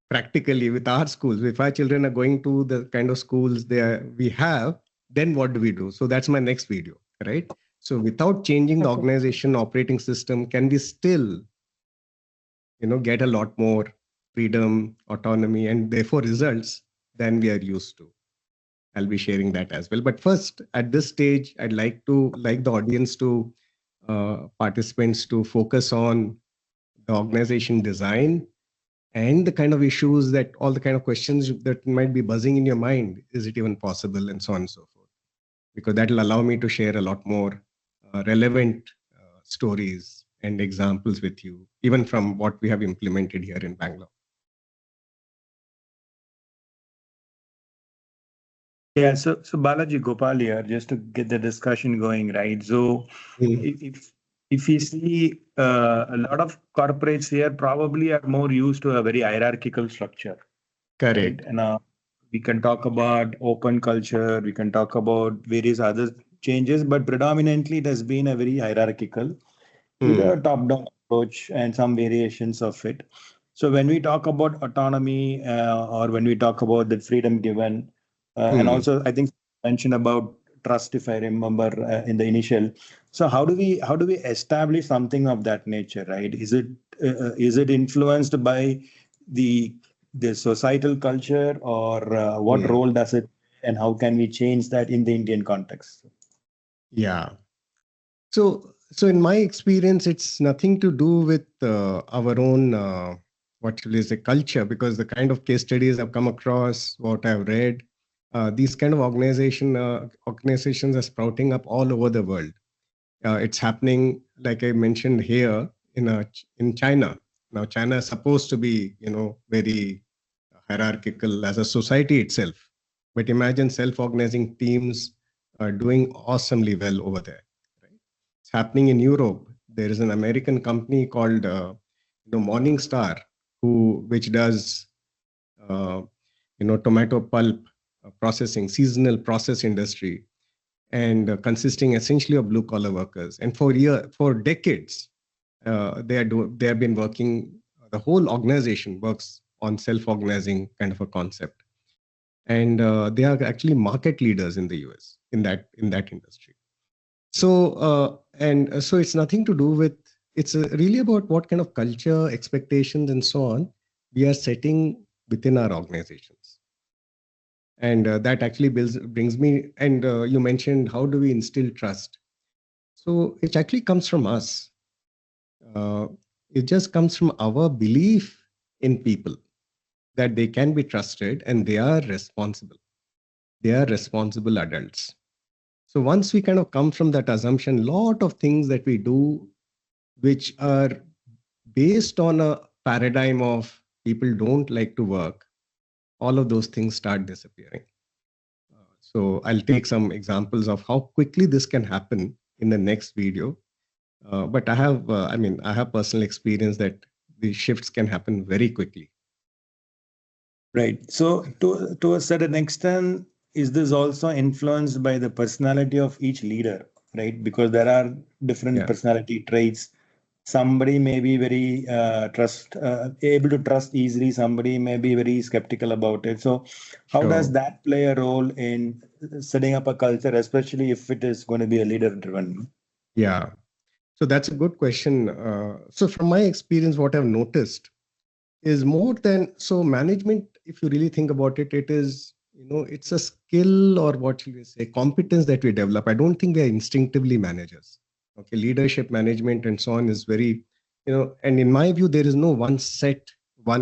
practically with our schools? If our children are going to the kind of schools we have, then what do we do? So that's my next video, right? So without changing the Okay. organization operating system, can we still, get a lot more freedom, autonomy, and therefore results than we are used to? I'll be sharing that as well. But first, at this stage, I'd like the audience to participants to focus on the organization design and the kind of issues that all the kind of questions that might be buzzing in your mind. Is it even possible? And so on and so forth. Because that will allow me to share a lot more relevant stories and examples with you, even from what we have implemented here in Bangalore. Yeah, so Balaji, Gopal here, just to get the discussion going, right? So if we see a lot of corporates here probably are more used to a very hierarchical structure. Correct. Right? And we can talk about open culture, we can talk about various other changes, but predominantly it has been a very hierarchical with a top-down approach and some variations of it. So when we talk about autonomy or when we talk about the freedom given, and also I think mentioned about trust, if I remember in the initial. So how do we establish something of that nature, right? Is it influenced by the societal culture, or what role does it, and how can we change that in the Indian context? Yeah. So in my experience, it's nothing to do with our own, what shall we say, culture, because the kind of case studies I've come across, what I've read, these kind of organizations are sprouting up all over the world. It's happening, like I mentioned here, in China. Now, China is supposed to be, very hierarchical as a society itself. But imagine self-organizing teams doing awesomely well over there. It's happening in Europe. There is an American company called Morningstar, which does tomato pulp processing, seasonal process industry, and consisting essentially of blue collar workers. And for decades, they have been working. The whole organization works on self-organizing kind of a concept, and they are actually market leaders in the US in that industry. So so it's nothing to do with, it's really about what kind of culture, expectations, and so on we are setting within our organizations. And that actually brings me, and you mentioned, how do we instill trust? So it actually comes from us. It just comes from our belief in people, that they can be trusted and they are responsible. They are responsible adults. So once we kind of come from that assumption, lot of things that we do, which are based on a paradigm of people don't like to work, all of those things start disappearing. So I'll take some examples of how quickly this can happen in the next video. But I have personal experience that the shifts can happen very quickly. Right. So to a certain extent, is this also influenced by the personality of each leader, right? Because there are different personality traits. Somebody may be very able to trust easily. Somebody may be very skeptical about it. So how does that play a role in setting up a culture, especially if it is going to be a leader driven? Yeah. So that's a good question. So from my experience, what I've noticed is more than, so management, if you really think about it, it is, it's a skill, or what should we say, competence that we develop. I don't think we are instinctively managers. Okay, leadership, management, and so on is very, and in my view, there is no one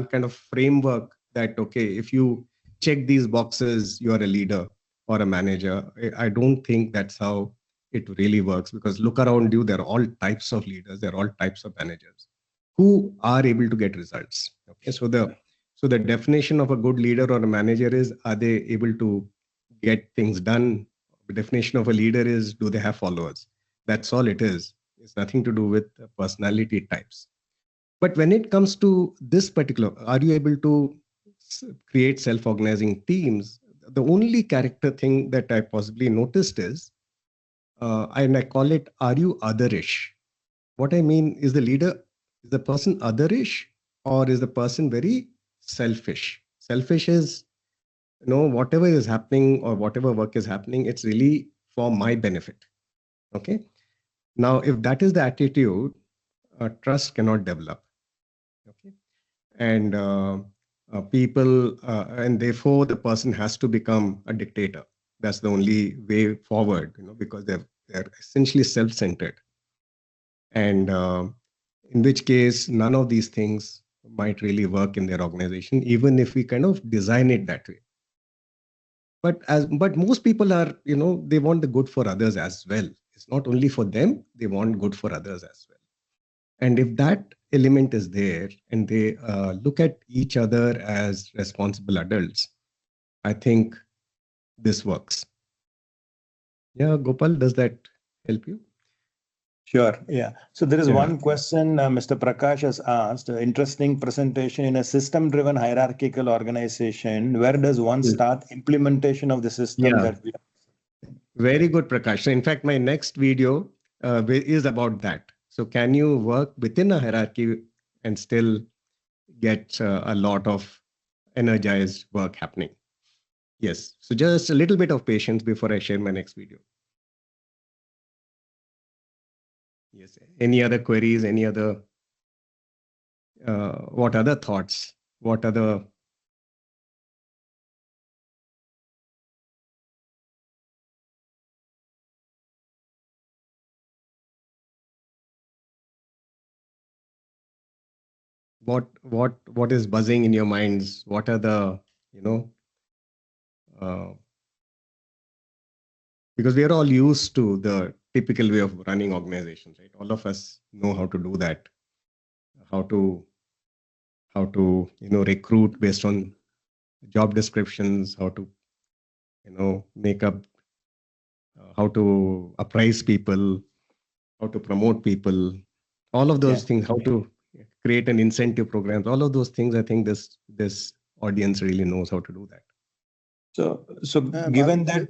kind of framework that, okay, if you check these boxes, you are a leader or a manager. I don't think that's how it really works, because look around you, there are all types of leaders, there are all types of managers who are able to get results. Okay, so the definition of a good leader or a manager is, are they able to get things done? The definition of a leader is, do they have followers? That's all it is. It's nothing to do with personality types. But when it comes to this particular, are you able to create self-organizing teams? The only character thing that I possibly noticed is, and I call it, are you otherish? What I mean is, is the person otherish, or is the person very selfish? Selfish is, whatever is happening or whatever work is happening, it's really for my benefit. Okay. Now, if that is the attitude, trust cannot develop. Okay. And people, and therefore the person has to become a dictator. That's the only way forward, because they're essentially self-centered. And in which case, none of these things might really work in their organization, even if we kind of design it that way. But most people are, they want the good for others as well. It's not only for them, they want good for others as well. And if that element is there, and they look at each other as responsible adults, I think this works. Yeah, Gopal, does that help you? Sure. Yeah. So there is one question Mr. Prakash has asked. Interesting presentation. In a system-driven hierarchical organization, where does one start implementation of the system that we are? Very good, Prakash. So in fact, my next video is about that. So can you work within a hierarchy and still get a lot of energized work happening? Yes. So just a little bit of patience before I share my next video. Yes. Any other queries? Any other? What other thoughts? What other? What is buzzing in your minds? What are the, because we are all used to the typical way of running organizations, right? All of us know how to do that, how to recruit based on job descriptions, how to make up, how to appraise people, how to promote people, all of those things, how to create an incentive programs, all of those things. I think this audience really knows how to do that. So given that,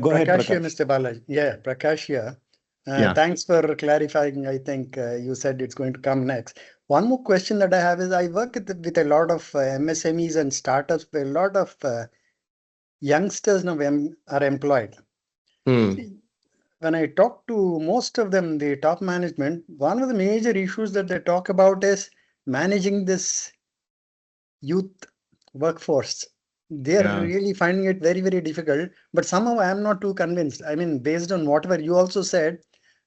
go ahead, Prakash. Prakash. Mr. Balaji. Yeah, Prakash here. Thanks for clarifying. I think you said it's going to come next. One more question that I have is, I work with a lot of MSMEs and startups where a lot of youngsters now are employed. When I talk to most of them, the top management, one of the major issues that they talk about is managing this youth workforce. They're really finding it very, very difficult. But somehow I am not too convinced. I mean, based on whatever you also said,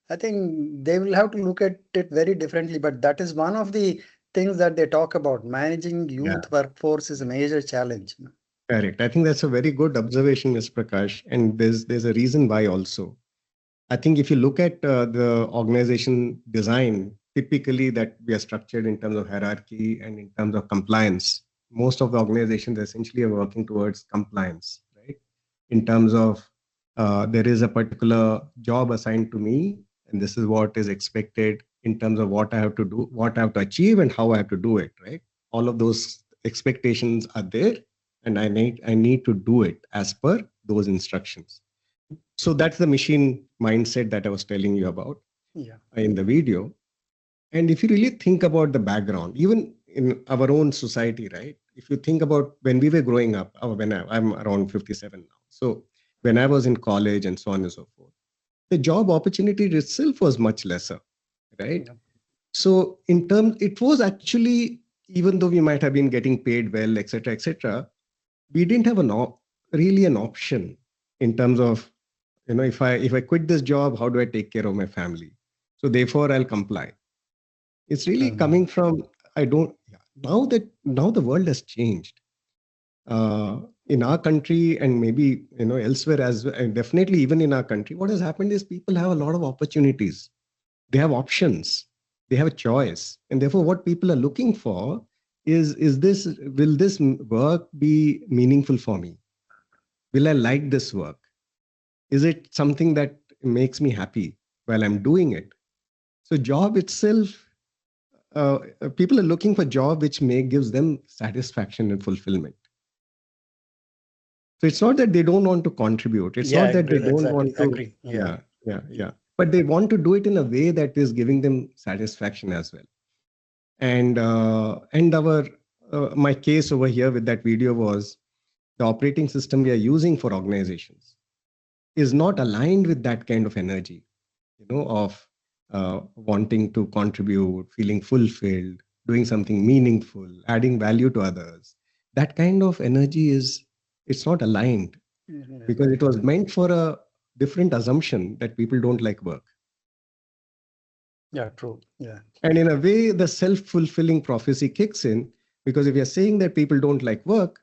I think they will have to look at it very differently. But that is one of the things that they talk about. Managing youth workforce is a major challenge. Correct. I think that's a very good observation, Mr. Prakash. And there's a reason why also. I think if you look at the organization design, typically that we are structured in terms of hierarchy and in terms of compliance. Most of the organizations essentially are working towards compliance, right? In terms of there is a particular job assigned to me, and this is what is expected in terms of what I have to do, what I have to achieve, and how I have to do it, right? All of those expectations are there, and I need to do it as per those instructions. So that's the machine mindset that I was telling you about in the video. And if you really think about the background, even in our own society, right? If you think about when we were growing up, I'm around 57 now. So when I was in college and so on and so forth, the job opportunity itself was much lesser, right? So it was actually, even though we might have been getting paid well, etc., we didn't have really an option in terms of, if I quit this job, how do I take care of my family? So therefore I'll comply. It's really coming from, now the world has changed. in our country and maybe elsewhere as well, and definitely even in our country, what has happened is people have a lot of opportunities. They have options. They have a choice, and therefore, what people are looking for is will this work be meaningful for me? Will I like this work? Is it something that makes me happy while I'm doing it? So, job itself. People are looking for job which gives them satisfaction and fulfillment. So it's not that they don't want to contribute. It's not that they don't want to. Agree. Yeah. But they want to do it in a way that is giving them satisfaction as well. And my case over here with that video was the operating system we are using for organizations is not aligned with that kind of energy, of wanting to contribute, feeling fulfilled, doing something meaningful, adding value to others. That kind of energy it's not aligned because it was meant for a different assumption that people don't like work. Yeah, true. Yeah. And in a way, the self-fulfilling prophecy kicks in because if you're saying that people don't like work,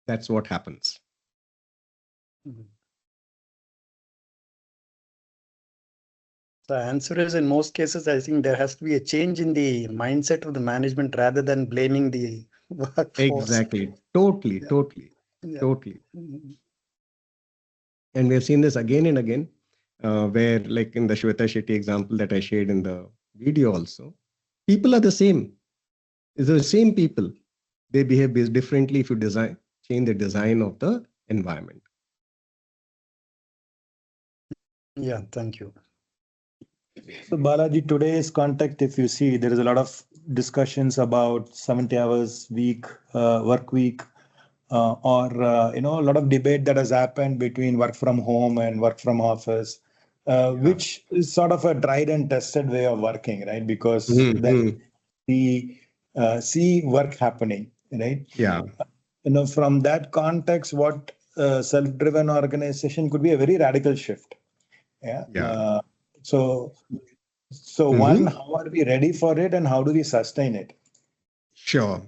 that's what happens. Mm-hmm. The answer is, in most cases, I think there has to be a change in the mindset of the management rather than blaming the workforce. Exactly. Totally. Mm-hmm. And we have seen this again and again, where like in the Shweta Shetty example that I shared in the video also, people are the same. It's the same people. They behave differently if you change the design of the environment. Yeah, thank you. So Balaji, today's context, if you see, there is a lot of discussions about 70 hours week, work week, or a lot of debate that has happened between work from home and work from office, which is sort of a tried and tested way of working, right? Because then we see work happening, right? Yeah. From that context, what self-driven organization could be a very radical shift. Yeah. So one, how are we ready for it and how do we sustain it? Sure.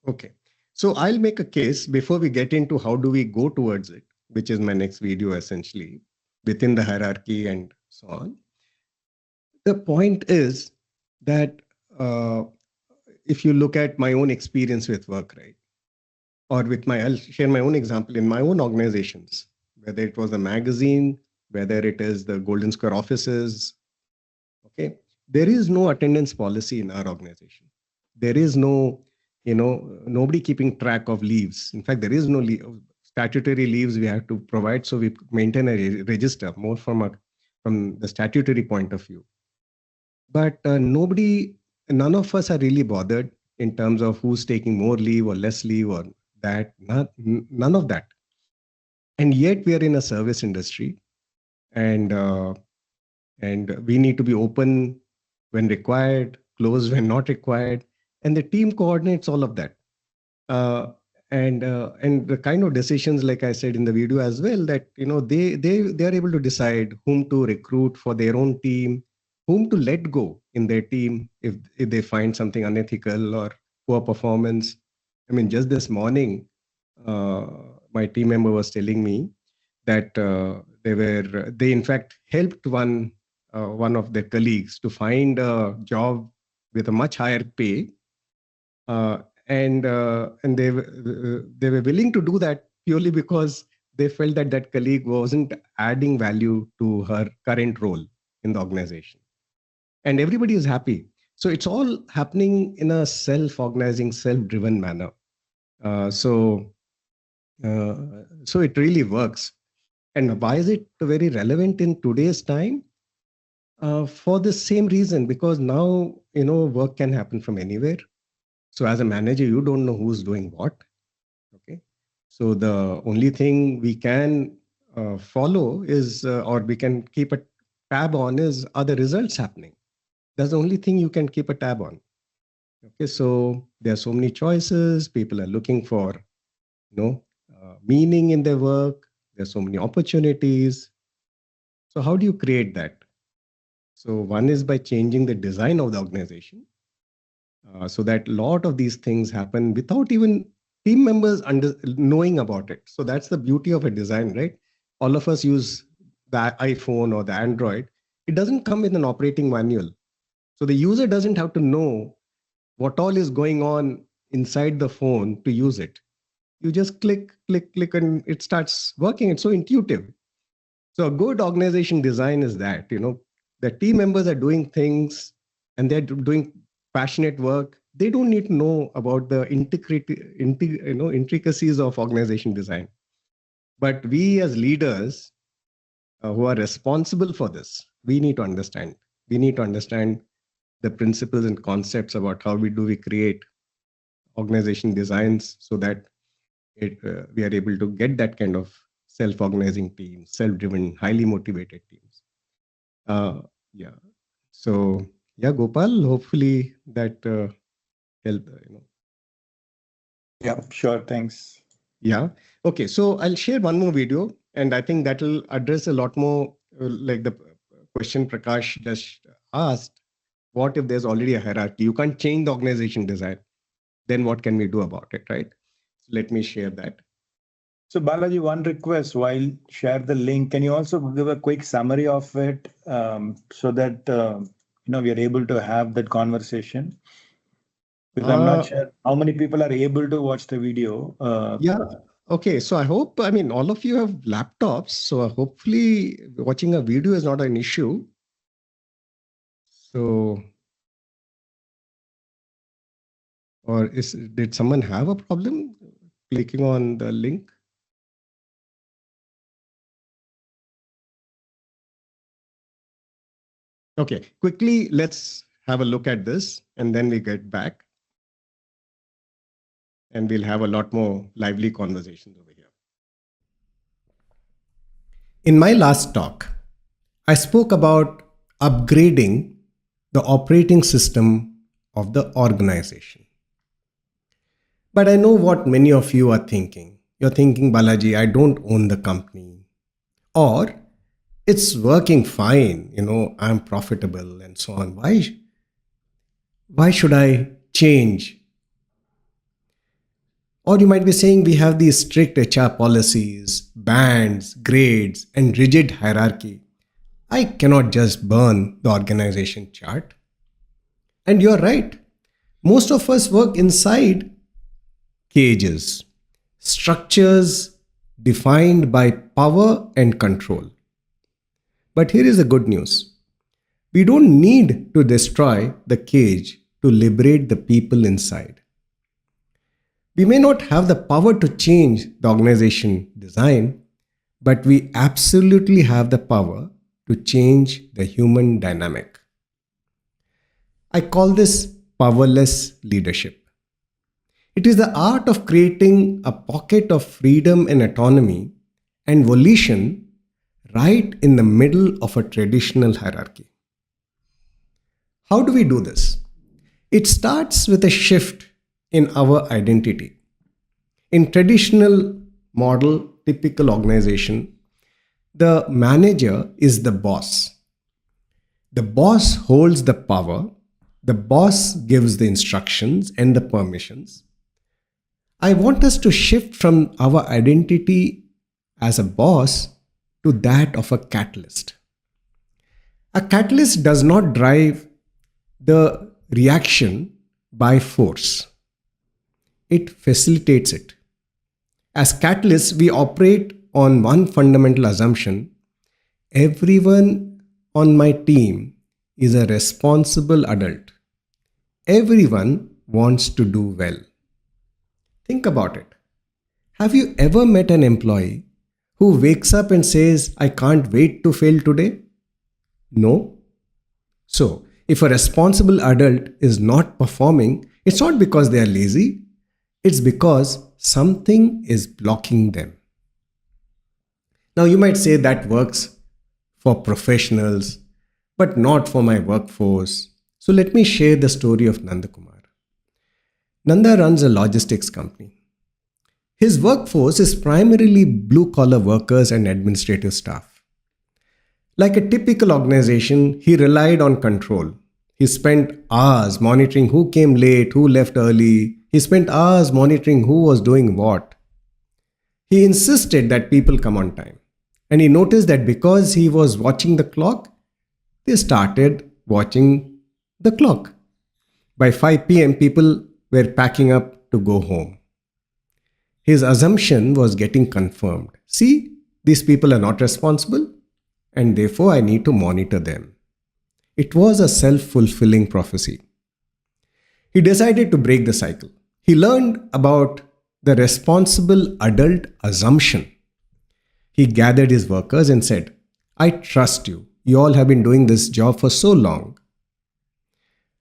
Okay. So I'll make a case before we get into how do we go towards it, which is my next video essentially, within the hierarchy and so on. The point is that if you look at my own experience with work, right? Or I'll share my own example in my own organizations, whether it was a magazine, whether it is the Golden Square offices. Okay. There is no attendance policy in our organization. There is no, nobody keeping track of leaves. In fact, there is no statutory leaves we have to provide. So we maintain a register more from the statutory point of view. But none of us are really bothered in terms of who's taking more leave or less leave or that, none of that. And yet we are in a service industry and we need to be open when required, close when not required. And the team coordinates all of that. And the kind of decisions, like I said in the video as well, that, they are able to decide whom to recruit for their own team, whom to let go in their team if they find something unethical or poor performance. I mean, just this morning, my team member was telling me that they in fact helped one of their colleagues to find a job with a much higher pay, and they were willing to do that purely because they felt that colleague wasn't adding value to her current role in the organization, and everybody is happy. So it's all happening in a self-organizing, self-driven manner. So it really works. And why is it very relevant in today's time? For the same reason, because now, work can happen from anywhere. So as a manager, you don't know who's doing what. Okay. So the only thing we can follow is, or we can keep a tab on is, are the results happening? That's the only thing you can keep a tab on. Okay. So there are so many choices. People are looking for, meaning in their work. There's so many opportunities. So how do you create that? So one is by changing the design of the organization, so that a lot of these things happen without even team members knowing about it. So that's the beauty of a design, right? All of us use the iPhone or the Android. It doesn't come with an operating manual. So the user doesn't have to know what all is going on inside the phone to use it. You just click, and it starts working. It's so intuitive. So a good organization design is that, the team members are doing things and they're doing passionate work. They don't need to know about the intricacies of organization design. But we as leaders who are responsible for this, we need to understand. We need to understand the principles and concepts about how we create organization designs so that we are able to get that kind of self-organizing teams, self-driven, highly motivated teams. Yeah. So yeah, Gopal, hopefully that helped. Yeah, sure. Thanks. Yeah. Okay. So I'll share one more video, and I think that will address a lot more like the question Prakash just asked. What if there's already a hierarchy? You can't change the organization design. Then what can we do about it, right? So let me share that. So Balaji, one request while share the link, can you also give a quick summary of it so that we are able to have that conversation? Because I'm not sure how many people are able to watch the video. Yeah. Okay. So I hope, all of you have laptops. So hopefully watching a video is not an issue. So, or did someone have a problem clicking on the link? Okay, quickly, let's have a look at this and then we get back. And we'll have a lot more lively conversations over here. In my last talk, I spoke about upgrading the operating system of the organization. But I know what many of you are thinking. You're thinking, Balaji, I don't own the company. Or it's working fine, I'm profitable and so on. Why should I change? Or you might be saying we have these strict HR policies, bands, grades, and rigid hierarchy. I cannot just burn the organization chart. And you're right. Most of us work inside cages, structures defined by power and control. But here is the good news. We don't need to destroy the cage to liberate the people inside. We may not have the power to change the organization design, but we absolutely have the power to change the human dynamic. I call this powerless leadership. It is the art of creating a pocket of freedom and autonomy and volition right in the middle of a traditional hierarchy. How do we do this? It starts with a shift in our identity. In traditional model, typical organization, the manager is the boss. The boss holds the power. The boss gives the instructions and the permissions. I want us to shift from our identity as a boss to that of a catalyst. A catalyst does not drive the reaction by force. It facilitates it. As catalysts, we operate on one fundamental assumption: everyone on my team is a responsible adult. Everyone wants to do well. Think about it. Have you ever met an employee who wakes up and says, I can't wait to fail today? No. So, if a responsible adult is not performing, it's not because they are lazy, it's because something is blocking them. Now, you might say that works for professionals, but not for my workforce. So, let me share the story of Nanda Kumar. Nanda runs a logistics company. His workforce is primarily blue-collar workers and administrative staff. Like a typical organization, he relied on control. He spent hours monitoring who came late, who left early, He spent hours monitoring who was doing what. He insisted that people come on time. And he noticed that because he was watching the clock, they started watching the clock. By 5 p.m., people were packing up to go home. His assumption was getting confirmed. See, these people are not responsible, and therefore I need to monitor them. It was a self-fulfilling prophecy. He decided to break the cycle. He learned about the responsible adult assumption. He gathered his workers and said, I trust you. You all have been doing this job for so long.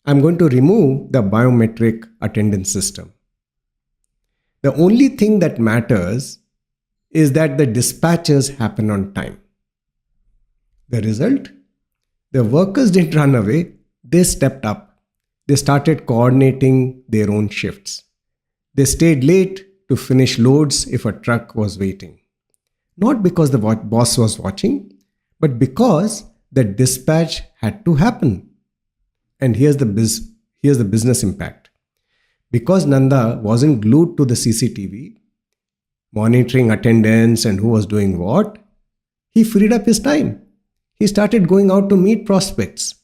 I'm going to remove the biometric attendance system. The only thing that matters is that the dispatches happen on time. The result? The workers didn't run away, they stepped up. They started coordinating their own shifts. They stayed late to finish loads if a truck was waiting. Not because the boss was watching, but because the dispatch had to happen. And here's the business impact. Because Nanda wasn't glued to the CCTV, monitoring attendance and who was doing what, he freed up his time. He started going out to meet prospects.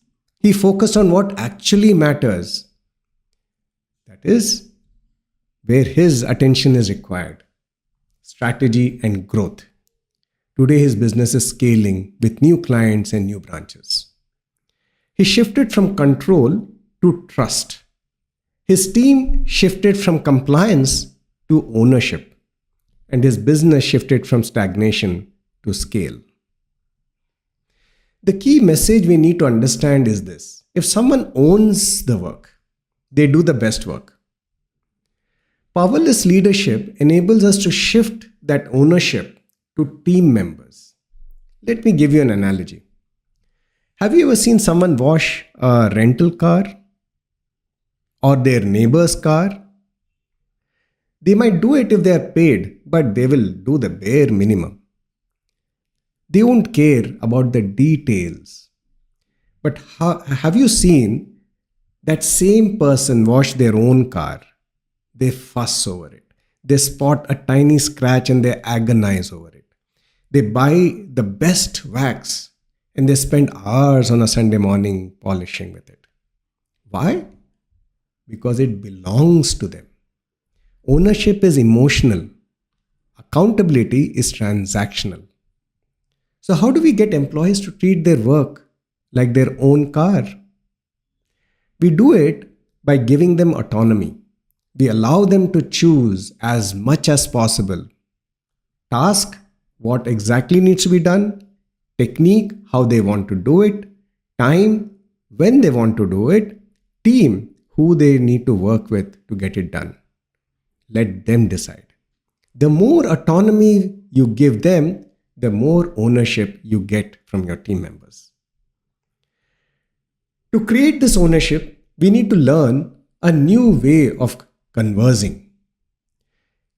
He focused on what actually matters. That is where his attention is required. Strategy and growth. Today his business is scaling with new clients and new branches. He shifted from control to trust. His team shifted from compliance to ownership. And his business shifted from stagnation to scale. The key message we need to understand is this. If someone owns the work, they do the best work. Powerless leadership enables us to shift that ownership to team members. Let me give you an analogy. Have you ever seen someone wash a rental car or their neighbor's car? They might do it if they are paid, but they will do the bare minimum. They won't care about the details. But have you seen that same person wash their own car? They fuss over it. They spot a tiny scratch and they agonize over it. They buy the best wax and they spend hours on a Sunday morning polishing with it. Why? Because it belongs to them. Ownership is emotional. Accountability is transactional. So how do we get employees to treat their work like their own car? We do it by giving them autonomy. We allow them to choose as much as possible. Task, what exactly needs to be done. Technique, how they want to do it. Time, when they want to do it. Team, who they need to work with to get it done. Let them decide. The more autonomy you give them, the more ownership you get from your team members. To create this ownership, we need to learn a new way of conversing.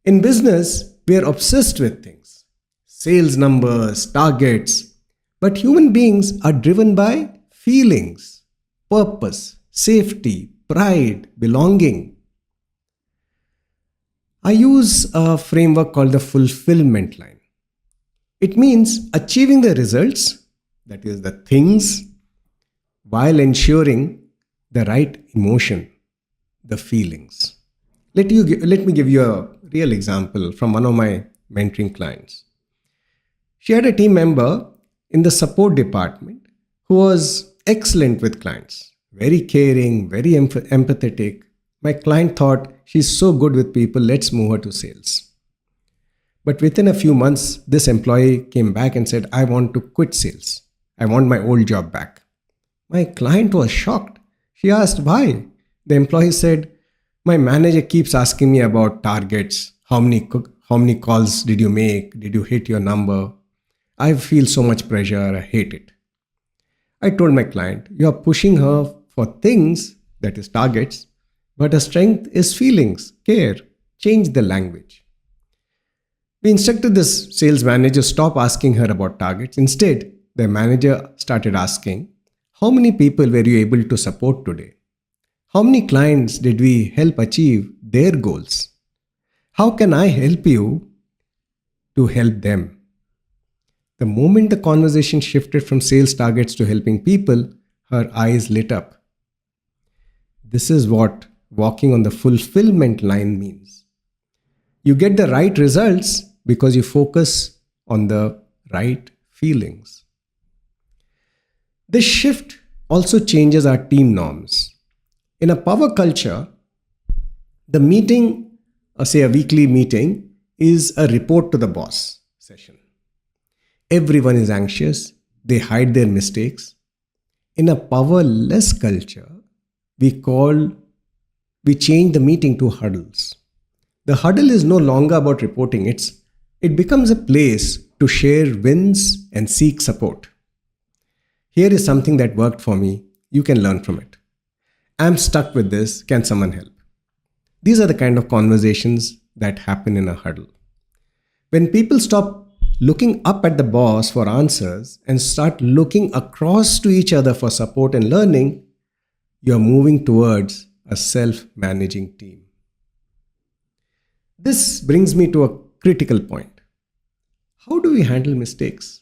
In business, we are obsessed with things. Sales numbers, targets. But human beings are driven by feelings, purpose, safety, pride, belonging. I use a framework called the fulfillment line. It means achieving the results, that is the things, while ensuring the right emotion, the feelings. Let me give you a real example from one of my mentoring clients. She had a team member in the support department who was excellent with clients, very caring, very empathetic. My client thought, she's so good with people, let's move her to sales. But within a few months, this employee came back and said, I want to quit sales. I want my old job back. My client was shocked. She asked why. The employee said, my manager keeps asking me about targets. How many calls did you make? Did you hit your number? I feel so much pressure. I hate it. I told my client, you are pushing her for things, that is targets, but her strength is feelings, care. Change the language. We instructed this sales manager to stop asking her about targets. Instead, the manager started asking, how many people were you able to support today? How many clients did we help achieve their goals. How can I help you to help them? The moment the conversation shifted from sales targets to helping people, her eyes lit up. This is what walking on the fulfillment line means. You get the right results because you focus on the right feelings. This shift also changes our team norms. In a power culture, the meeting, or say a weekly meeting, is a report to the boss session. Everyone is anxious, they hide their mistakes. In a powerless culture, we change the meeting to huddles. The huddle is no longer about reporting, it becomes a place to share wins and seek support. Here is something that worked for me. You can learn from it. I'm stuck with this. Can someone help? These are the kind of conversations that happen in a huddle. When people stop looking up at the boss for answers and start looking across to each other for support and learning, you're moving towards a self-managing team. This brings me to a critical point. How do we handle mistakes?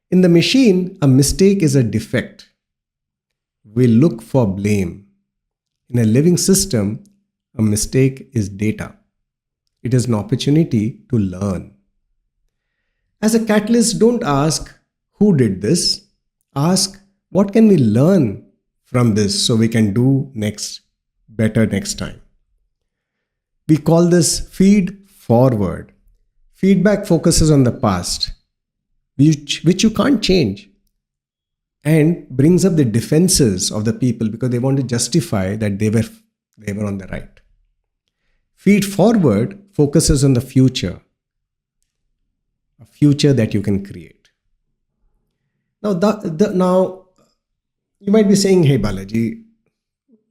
In the machine, a mistake is a defect. We look for blame. In a living system, a mistake is data. It is an opportunity to learn. As a catalyst, don't ask who did this. Ask what can we learn from this so we can do better next time. We call this feed forward. Feedback focuses on the past, which you can't change, and brings up the defenses of the people because they want to justify that they were on the right. Feed forward focuses on the future, a future that you can create. Now, you might be saying, hey Balaji,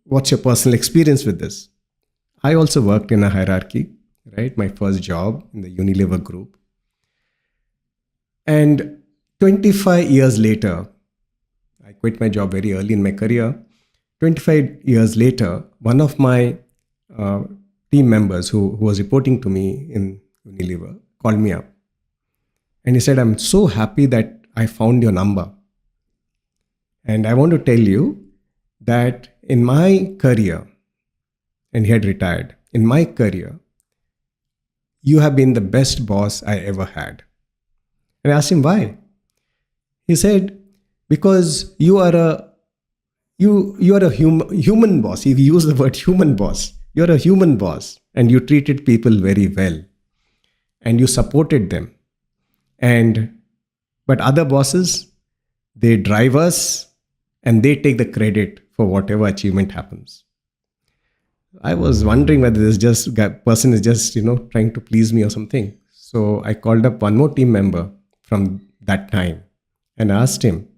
what's your personal experience with this? I also worked in a hierarchy, right? My first job in the Unilever group. And 25 years later, I quit my job very early in my career. 25 years later, one of my team members who was reporting to me in Unilever called me up. And he said, I'm so happy that I found your number. And I want to tell you that in my career, and he had retired, in my career, you have been the best boss I ever had. And I asked him why. He said, because you are a human boss. He used the word human boss. You're a human boss and you treated people very well and you supported them. But other bosses, they drive us and they take the credit for whatever achievement happens. I was wondering whether this person is just, trying to please me or something. So I called up one more team member from that time and asked him,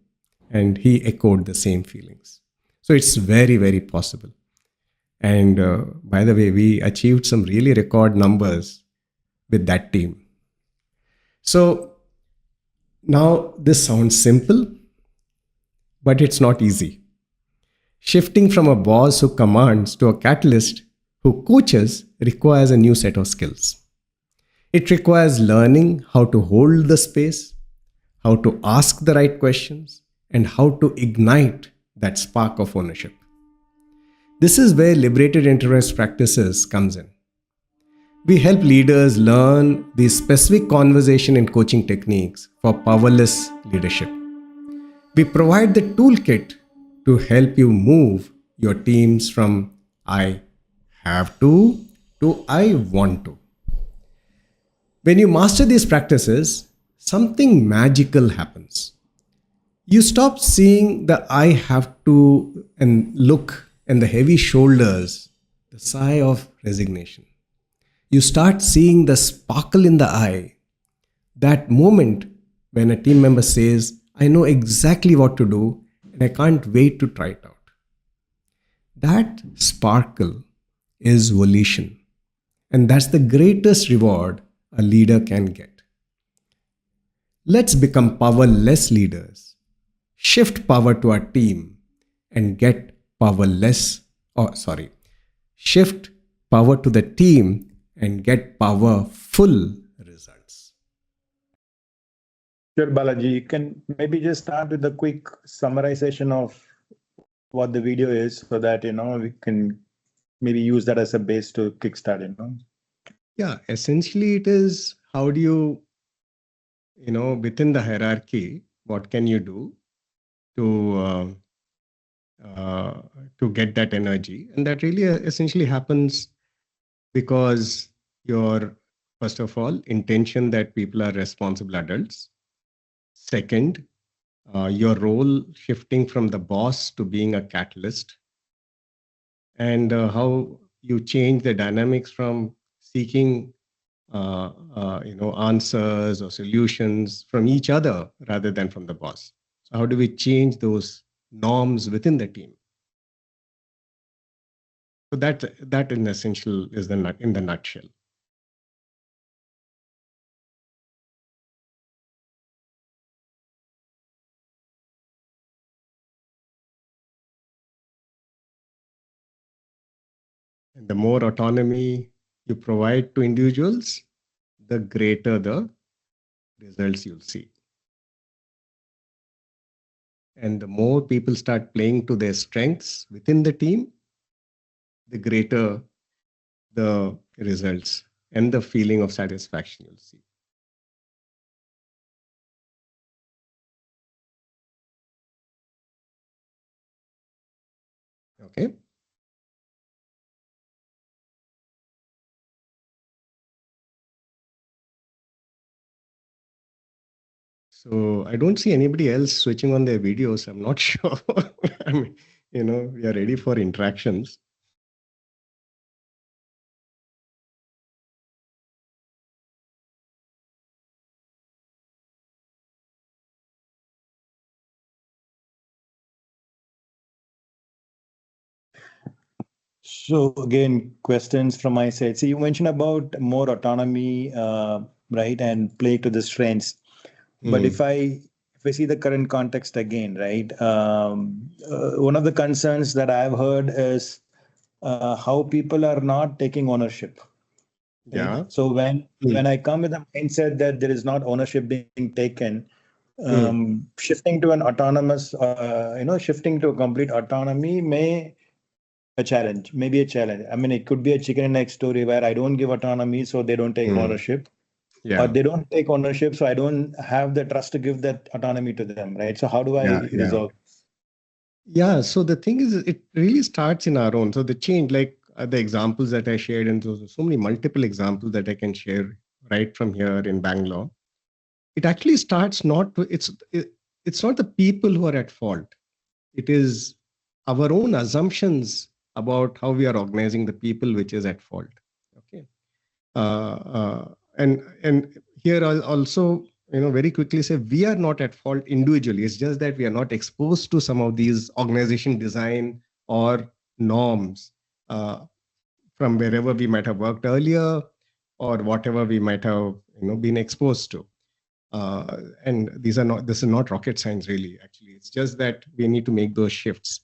and he echoed the same feelings. So it's very, very possible. And by the way, we achieved some really record numbers with that team. So now this sounds simple, but it's not easy. Shifting from a boss who commands to a catalyst who coaches requires a new set of skills. It requires learning how to hold the space, how to ask the right questions, and how to ignite that spark of ownership. This is where liberated enterprise practices comes in. We help leaders learn these specific conversation and coaching techniques for powerless leadership. We provide the toolkit to help you move your teams from I have to I want to. When you master these practices, something magical happens. You stop seeing the I have to and look and the heavy shoulders, the sigh of resignation. You start seeing the sparkle in the eye, that moment when a team member says, I know exactly what to do and I can't wait to try it out. That sparkle is volition. And that's the greatest reward a leader can get. Let's become powerless leaders. Shift power to our team and get shift power to the team and get powerful results. Sure, Balaji, you can maybe just start with a quick summarization of what the video is so that, we can maybe use that as a base to kickstart, Yeah, essentially it is how do you, within the hierarchy, what can you do to get that energy? And that really essentially happens because your, first of all, intention that people are responsible adults. Second, your role shifting from the boss to being a catalyst, and how you change the dynamics from seeking answers or solutions from each other rather than from the boss. So how do we change those norms within the team? So that in essential is in the nutshell. And the more autonomy you provide to individuals, the greater the results you'll see. And the more people start playing to their strengths within the team, the greater the results and the feeling of satisfaction you'll see. Okay. So I don't see anybody else switching on their videos. I'm not sure. I mean, we are ready for interactions. So again, questions from my side. So you mentioned about more autonomy, right, and play to the strengths. But if I see the current context again, right, one of the concerns that I've heard is how people are not taking ownership. Right? Yeah. So when I come with a mindset that there is not ownership being taken, shifting to an autonomous, shifting to a complete autonomy maybe a challenge. I mean, it could be a chicken and egg story where I don't give autonomy, so they don't take ownership. Yeah. Or they don't take ownership, so I don't have the trust to give that autonomy to them, right? So how do I resolve? Yeah. So the thing is, it really starts in our own. So the change, like the examples that I shared, and so many multiple examples that I can share right from here in Bangalore. It actually starts it's not the people who are at fault. It is our own assumptions about how we are organizing the people which is at fault. Okay. And here I'll also very quickly say we are not at fault individually. It's just that we are not exposed to some of these organization design or norms from wherever we might have worked earlier or whatever we might have been exposed to. And this is not rocket science really. Actually, it's just that we need to make those shifts.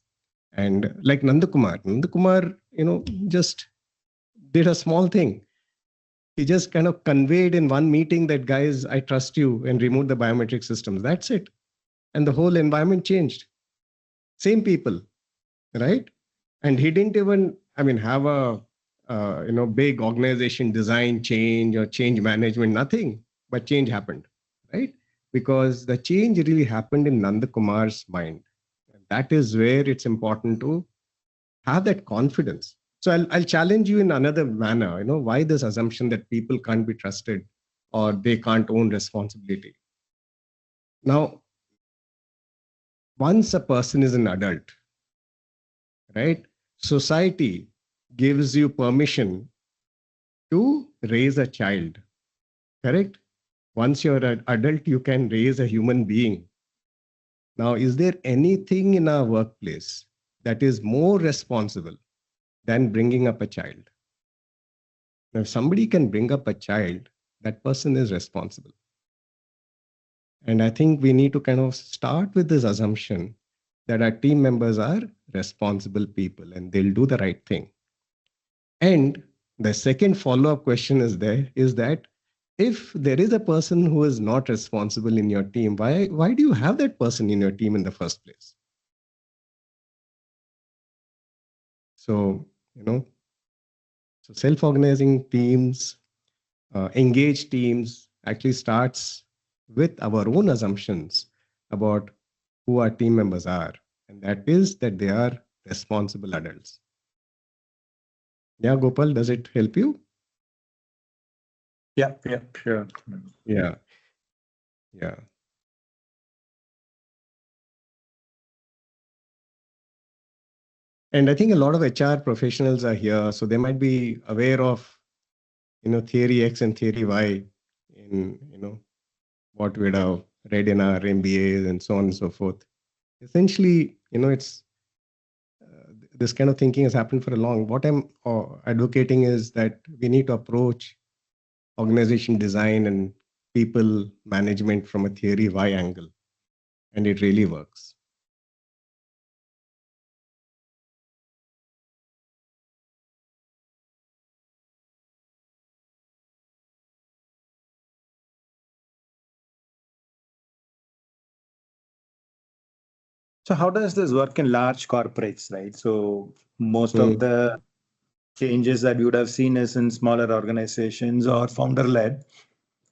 And like Nandakumar, just did a small thing. He just kind of conveyed in one meeting that, guys, I trust you, and removed the biometric systems. That's it. And the whole environment changed. Same people, right? And he didn't even, have a, big organization design change or change management, nothing, but change happened, right? Because the change really happened in Nandakumar's mind. And that is where it's important to have that confidence. So I'll challenge you in another manner, why this assumption that people can't be trusted or they can't own responsibility. Now, once a person is an adult, right, society gives you permission to raise a child, correct? Once you're an adult, you can raise a human being. Now, is there anything in our workplace that is more responsible than bringing up a child? Now, if somebody can bring up a child, that person is responsible. And I think we need to kind of start with this assumption that our team members are responsible people and they'll do the right thing. And The second follow-up question is that if there is a person who is not responsible in your team, why do you have that person in your team in the first place? So, so self-organizing teams, engaged teams actually starts with our own assumptions about who our team members are. And that is that they are responsible adults. Yeah, Gopal, does it help you? Yeah, sure. Yeah. And I think a lot of HR professionals are here, so they might be aware of, theory X and theory Y in, what we'd have read in our MBAs and so on and so forth. Essentially, it's this kind of thinking has happened for a long. What I'm advocating is that we need to approach organization design and people management from a theory Y angle, and it really works. So how does this work in large corporates, right? So most of the changes that you would have seen is in smaller organizations or founder-led.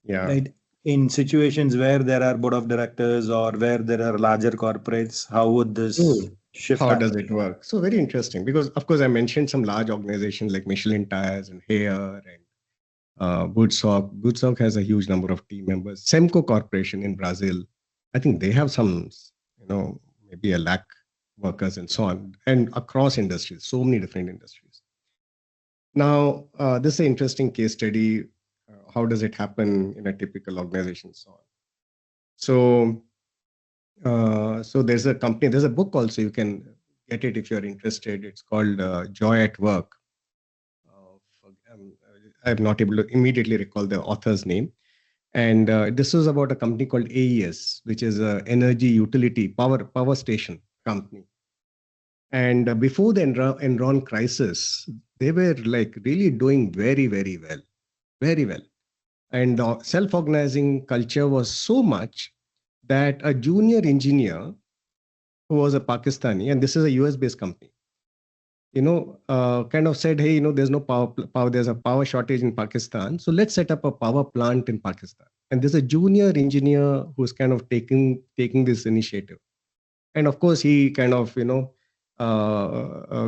Yeah. Right. In situations where there are board of directors or where there are larger corporates, how would this shift How happen? does it work? So very interesting, because of course I mentioned some large organizations like Michelin Tires and Haier and Woodstock. Woodstock has a huge number of team members. Semco Corporation in Brazil, I think they have some, maybe 1 lakh workers and so on, and across industries, so many different industries. Now, this is an interesting case study. How does it happen in a typical organization? So there's a company, there's a book also, you can get it if you're interested. It's called Joy at Work. I'm not able to immediately recall the author's name. And this was about a company called aegis, which is an energy utility power station company. And before the Enron crisis, they were like really doing very, very well, very well. And the self-organizing culture was so much that a junior engineer who was a Pakistani, and this is a US-based company, kind of said, hey, there's no power, there's a power shortage in Pakistan, so let's set up a power plant in Pakistan. And there's a junior engineer who's kind of taking this initiative. And of course, he kind of,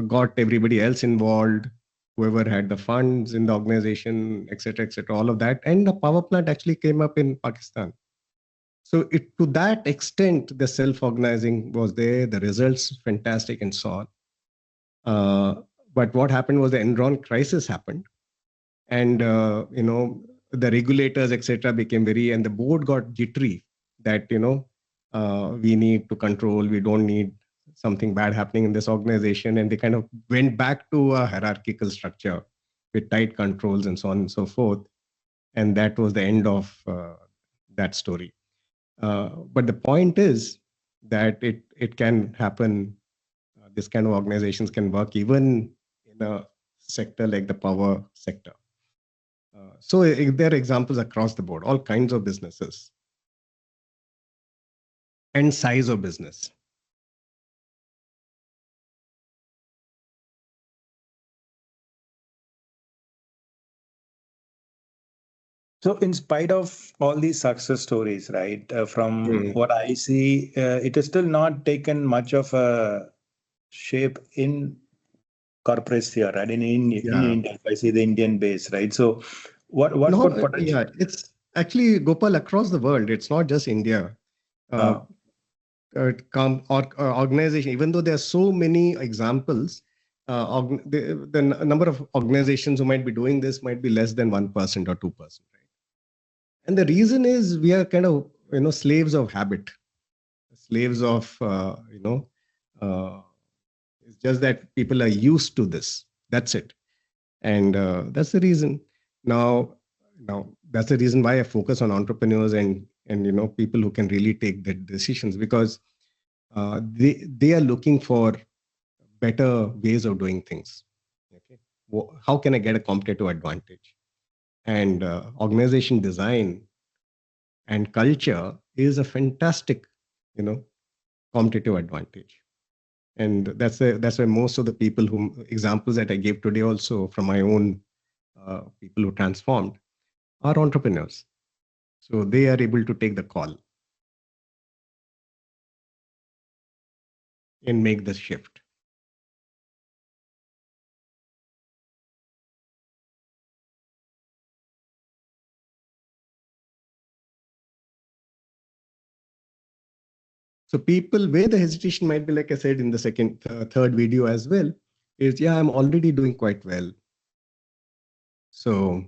got everybody else involved, whoever had the funds in the organization, et cetera, all of that. And the power plant actually came up in Pakistan. So to that extent, the self-organizing was there, the results fantastic and so on. But what happened was the Enron crisis happened. And, the regulators, et cetera, became and the board got jittery that, we need to control, we don't need something bad happening in this organization. And they kind of went back to a hierarchical structure with tight controls and so on and so forth. And that was the end of that story. But the point is that it can happen. This kind of organizations can work even in a sector like the power sector. So there are examples across the board, all kinds of businesses and size of business. So in spite of all these success stories, right, from what I see, it has still not taken much of a shape in corporates here, right? In India, if I see the Indian base, right? So what could potentially... Yeah, it's actually, Gopal, across the world. It's not just India. Organization, even though there are so many examples, the number of organizations who might be doing this might be less than 1% or 2%, right? And the reason is we are kind of, slaves of habit, slaves of, it's just that people are used to this. That's it. And that's the reason. Now that's the reason why I focus on entrepreneurs and people who can really take the decisions, because they are looking for better ways of doing things. Okay, how can I get a competitive advantage? And organization design and culture is a fantastic, competitive advantage. And that's why most of the people examples that I gave today also from my own people who transformed are entrepreneurs. So they are able to take the call and make the shift. So people, where the hesitation might be, like I said in the third video as well, is, yeah, I'm already doing quite well. So,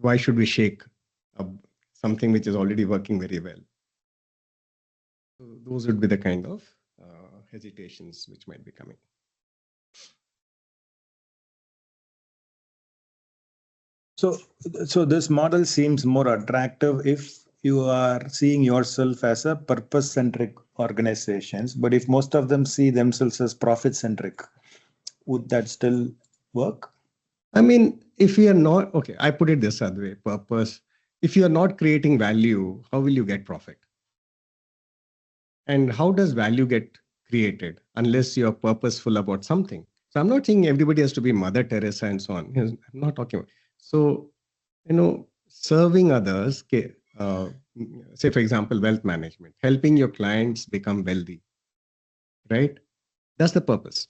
why should we shake something which is already working very well? So those would be the kind of hesitations which might be coming. So this model seems more attractive if you are seeing yourself as a purpose-centric organizations, but if most of them see themselves as profit-centric, would that still work? I mean, if we are not, okay, I put it this other way, purpose. If you are not creating value, how will you get profit? And how does value get created unless you are purposeful about something? So I'm not saying everybody has to be Mother Teresa and so on. I'm not talking about. So, serving others, say, for example, wealth management, helping your clients become wealthy, right? That's the purpose.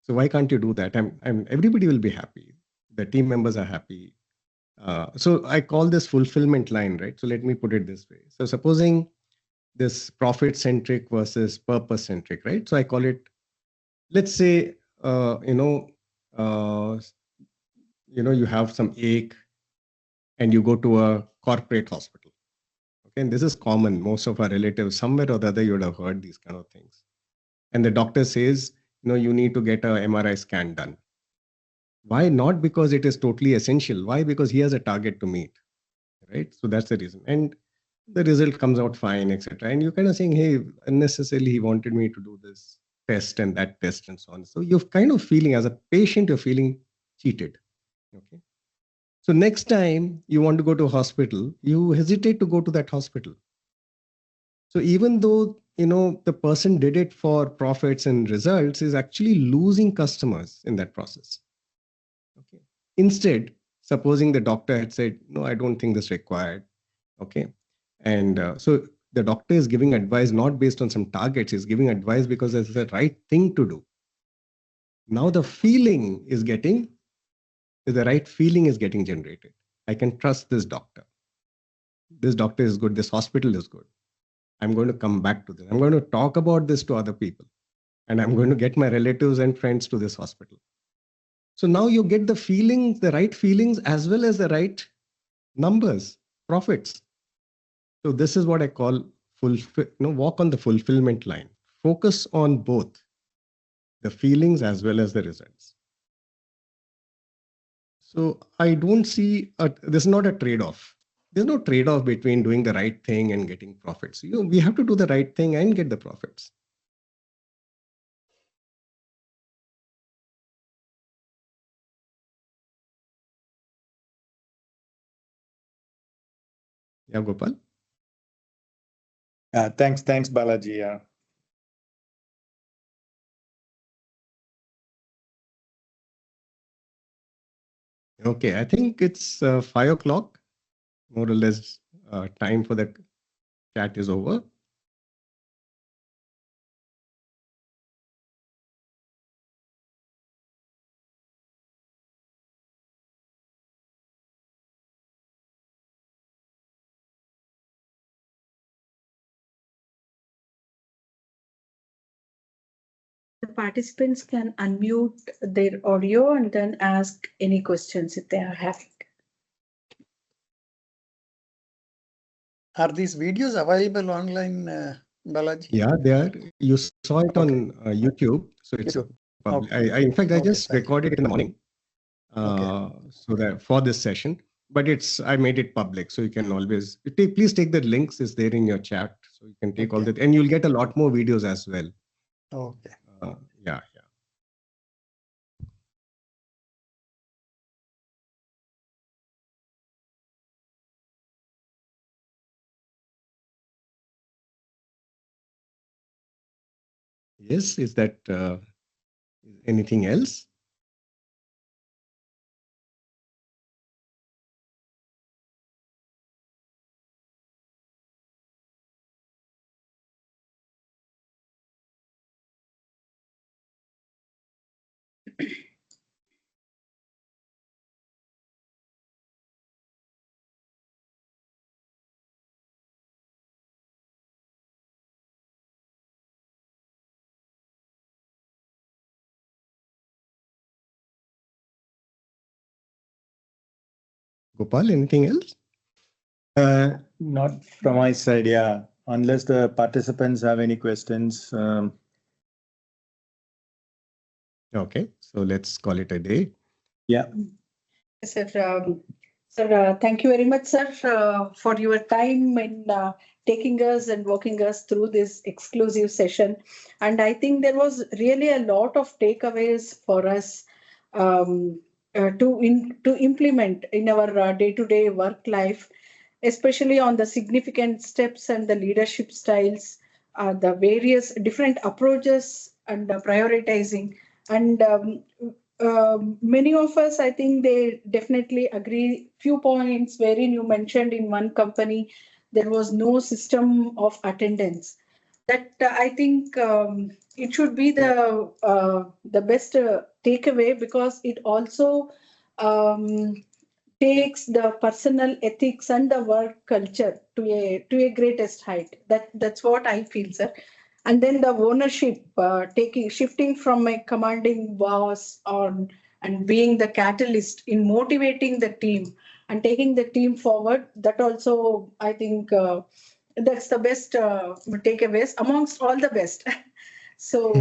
So why can't you do that? Everybody will be happy. The team members are happy. So I call this fulfillment line, right? So let me put it this way. So supposing this profit-centric versus purpose-centric, right? So I call it, let's say, you have some ache and you go to a corporate hospital. Okay, and this is common. Most of our relatives, somewhere or the other, you would have heard these kind of things. And the doctor says, you need to get a MRI scan done. Why? Not because it is totally essential. Why? Because he has a target to meet, right? So that's the reason. And the result comes out fine, etc. And you're kind of saying, hey, unnecessarily he wanted me to do this test and that test and so on. So you're kind of feeling, as a patient, you're feeling cheated. Okay. So next time you want to go to a hospital, you hesitate to go to that hospital. So even though, the person did it for profits and results, is actually losing customers in that process. Okay. Instead, supposing the doctor had said, no, I don't think this is required. Okay. And so the doctor is giving advice not based on some targets, he's giving advice because it's the right thing to do. Now the right feeling is getting generated. I can trust this doctor. This doctor is good. This hospital is good. I'm going to come back to this. I'm going to talk about this to other people. And I'm going to get my relatives and friends to this hospital. So now you get the feelings, the right feelings, as well as the right numbers, profits. So this is what I call walk on the fulfillment line. Focus on both the feelings as well as the results. So I don't see, this is not a trade-off. There's no trade-off between doing the right thing and getting profits. We have to do the right thing and get the profits. Yeah, Gopal? Thanks, Balaji. Yeah. Okay, I think it's 5 o'clock, more or less. Time for the chat is over. The participants can unmute their audio and then ask any questions if they are having. Are these videos available online, Balaji? Yeah, they are. You saw it on YouTube, so it's public. Okay. In fact, I just fine. recorded it in the morning, so that for this session. But I made it public, so you can always please take the links. Is there in your chat, so you can take all that, and you'll get a lot more videos as well. Okay. Yes, is that anything else? Gopal, anything else? Not from my side, yeah. Unless the participants have any questions. Okay, so let's call it a day. Yeah. Sir, thank you very much, sir, for your time in taking us and walking us through this exclusive session. And I think there was really a lot of takeaways for us to implement in our day-to-day work life, especially on the significant steps and the leadership styles, the various different approaches and prioritizing. And many of us, I think they definitely agree. Few points wherein you mentioned in one company, there was no system of attendance. That I think it should be the best takeaway, because it also takes the personal ethics and the work culture to a greatest height. That's what I feel, sir. And then the ownership, shifting from a commanding boss on and being the catalyst in motivating the team and taking the team forward. That also, I think, that's the best takeaways amongst all the best. So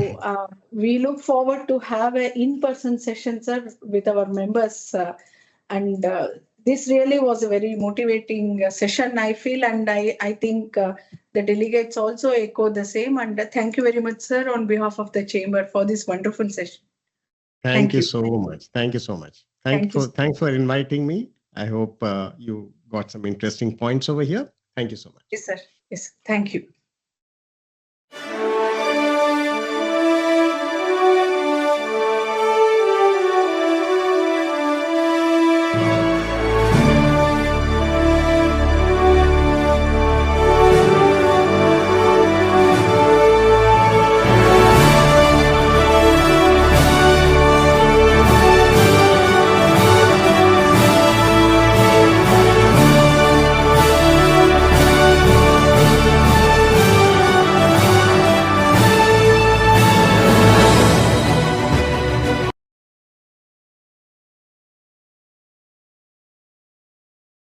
we look forward to have an in-person session, sir, with our members. And this really was a very motivating session, I feel, and I think the delegates also echo the same. And thank you very much, sir, on behalf of the chamber for this wonderful session. Thank you so much. Thank you so much. Thank you. Thanks for inviting me. I hope you got some interesting points over here. Thank you so much. Yes, sir. Yes, thank you.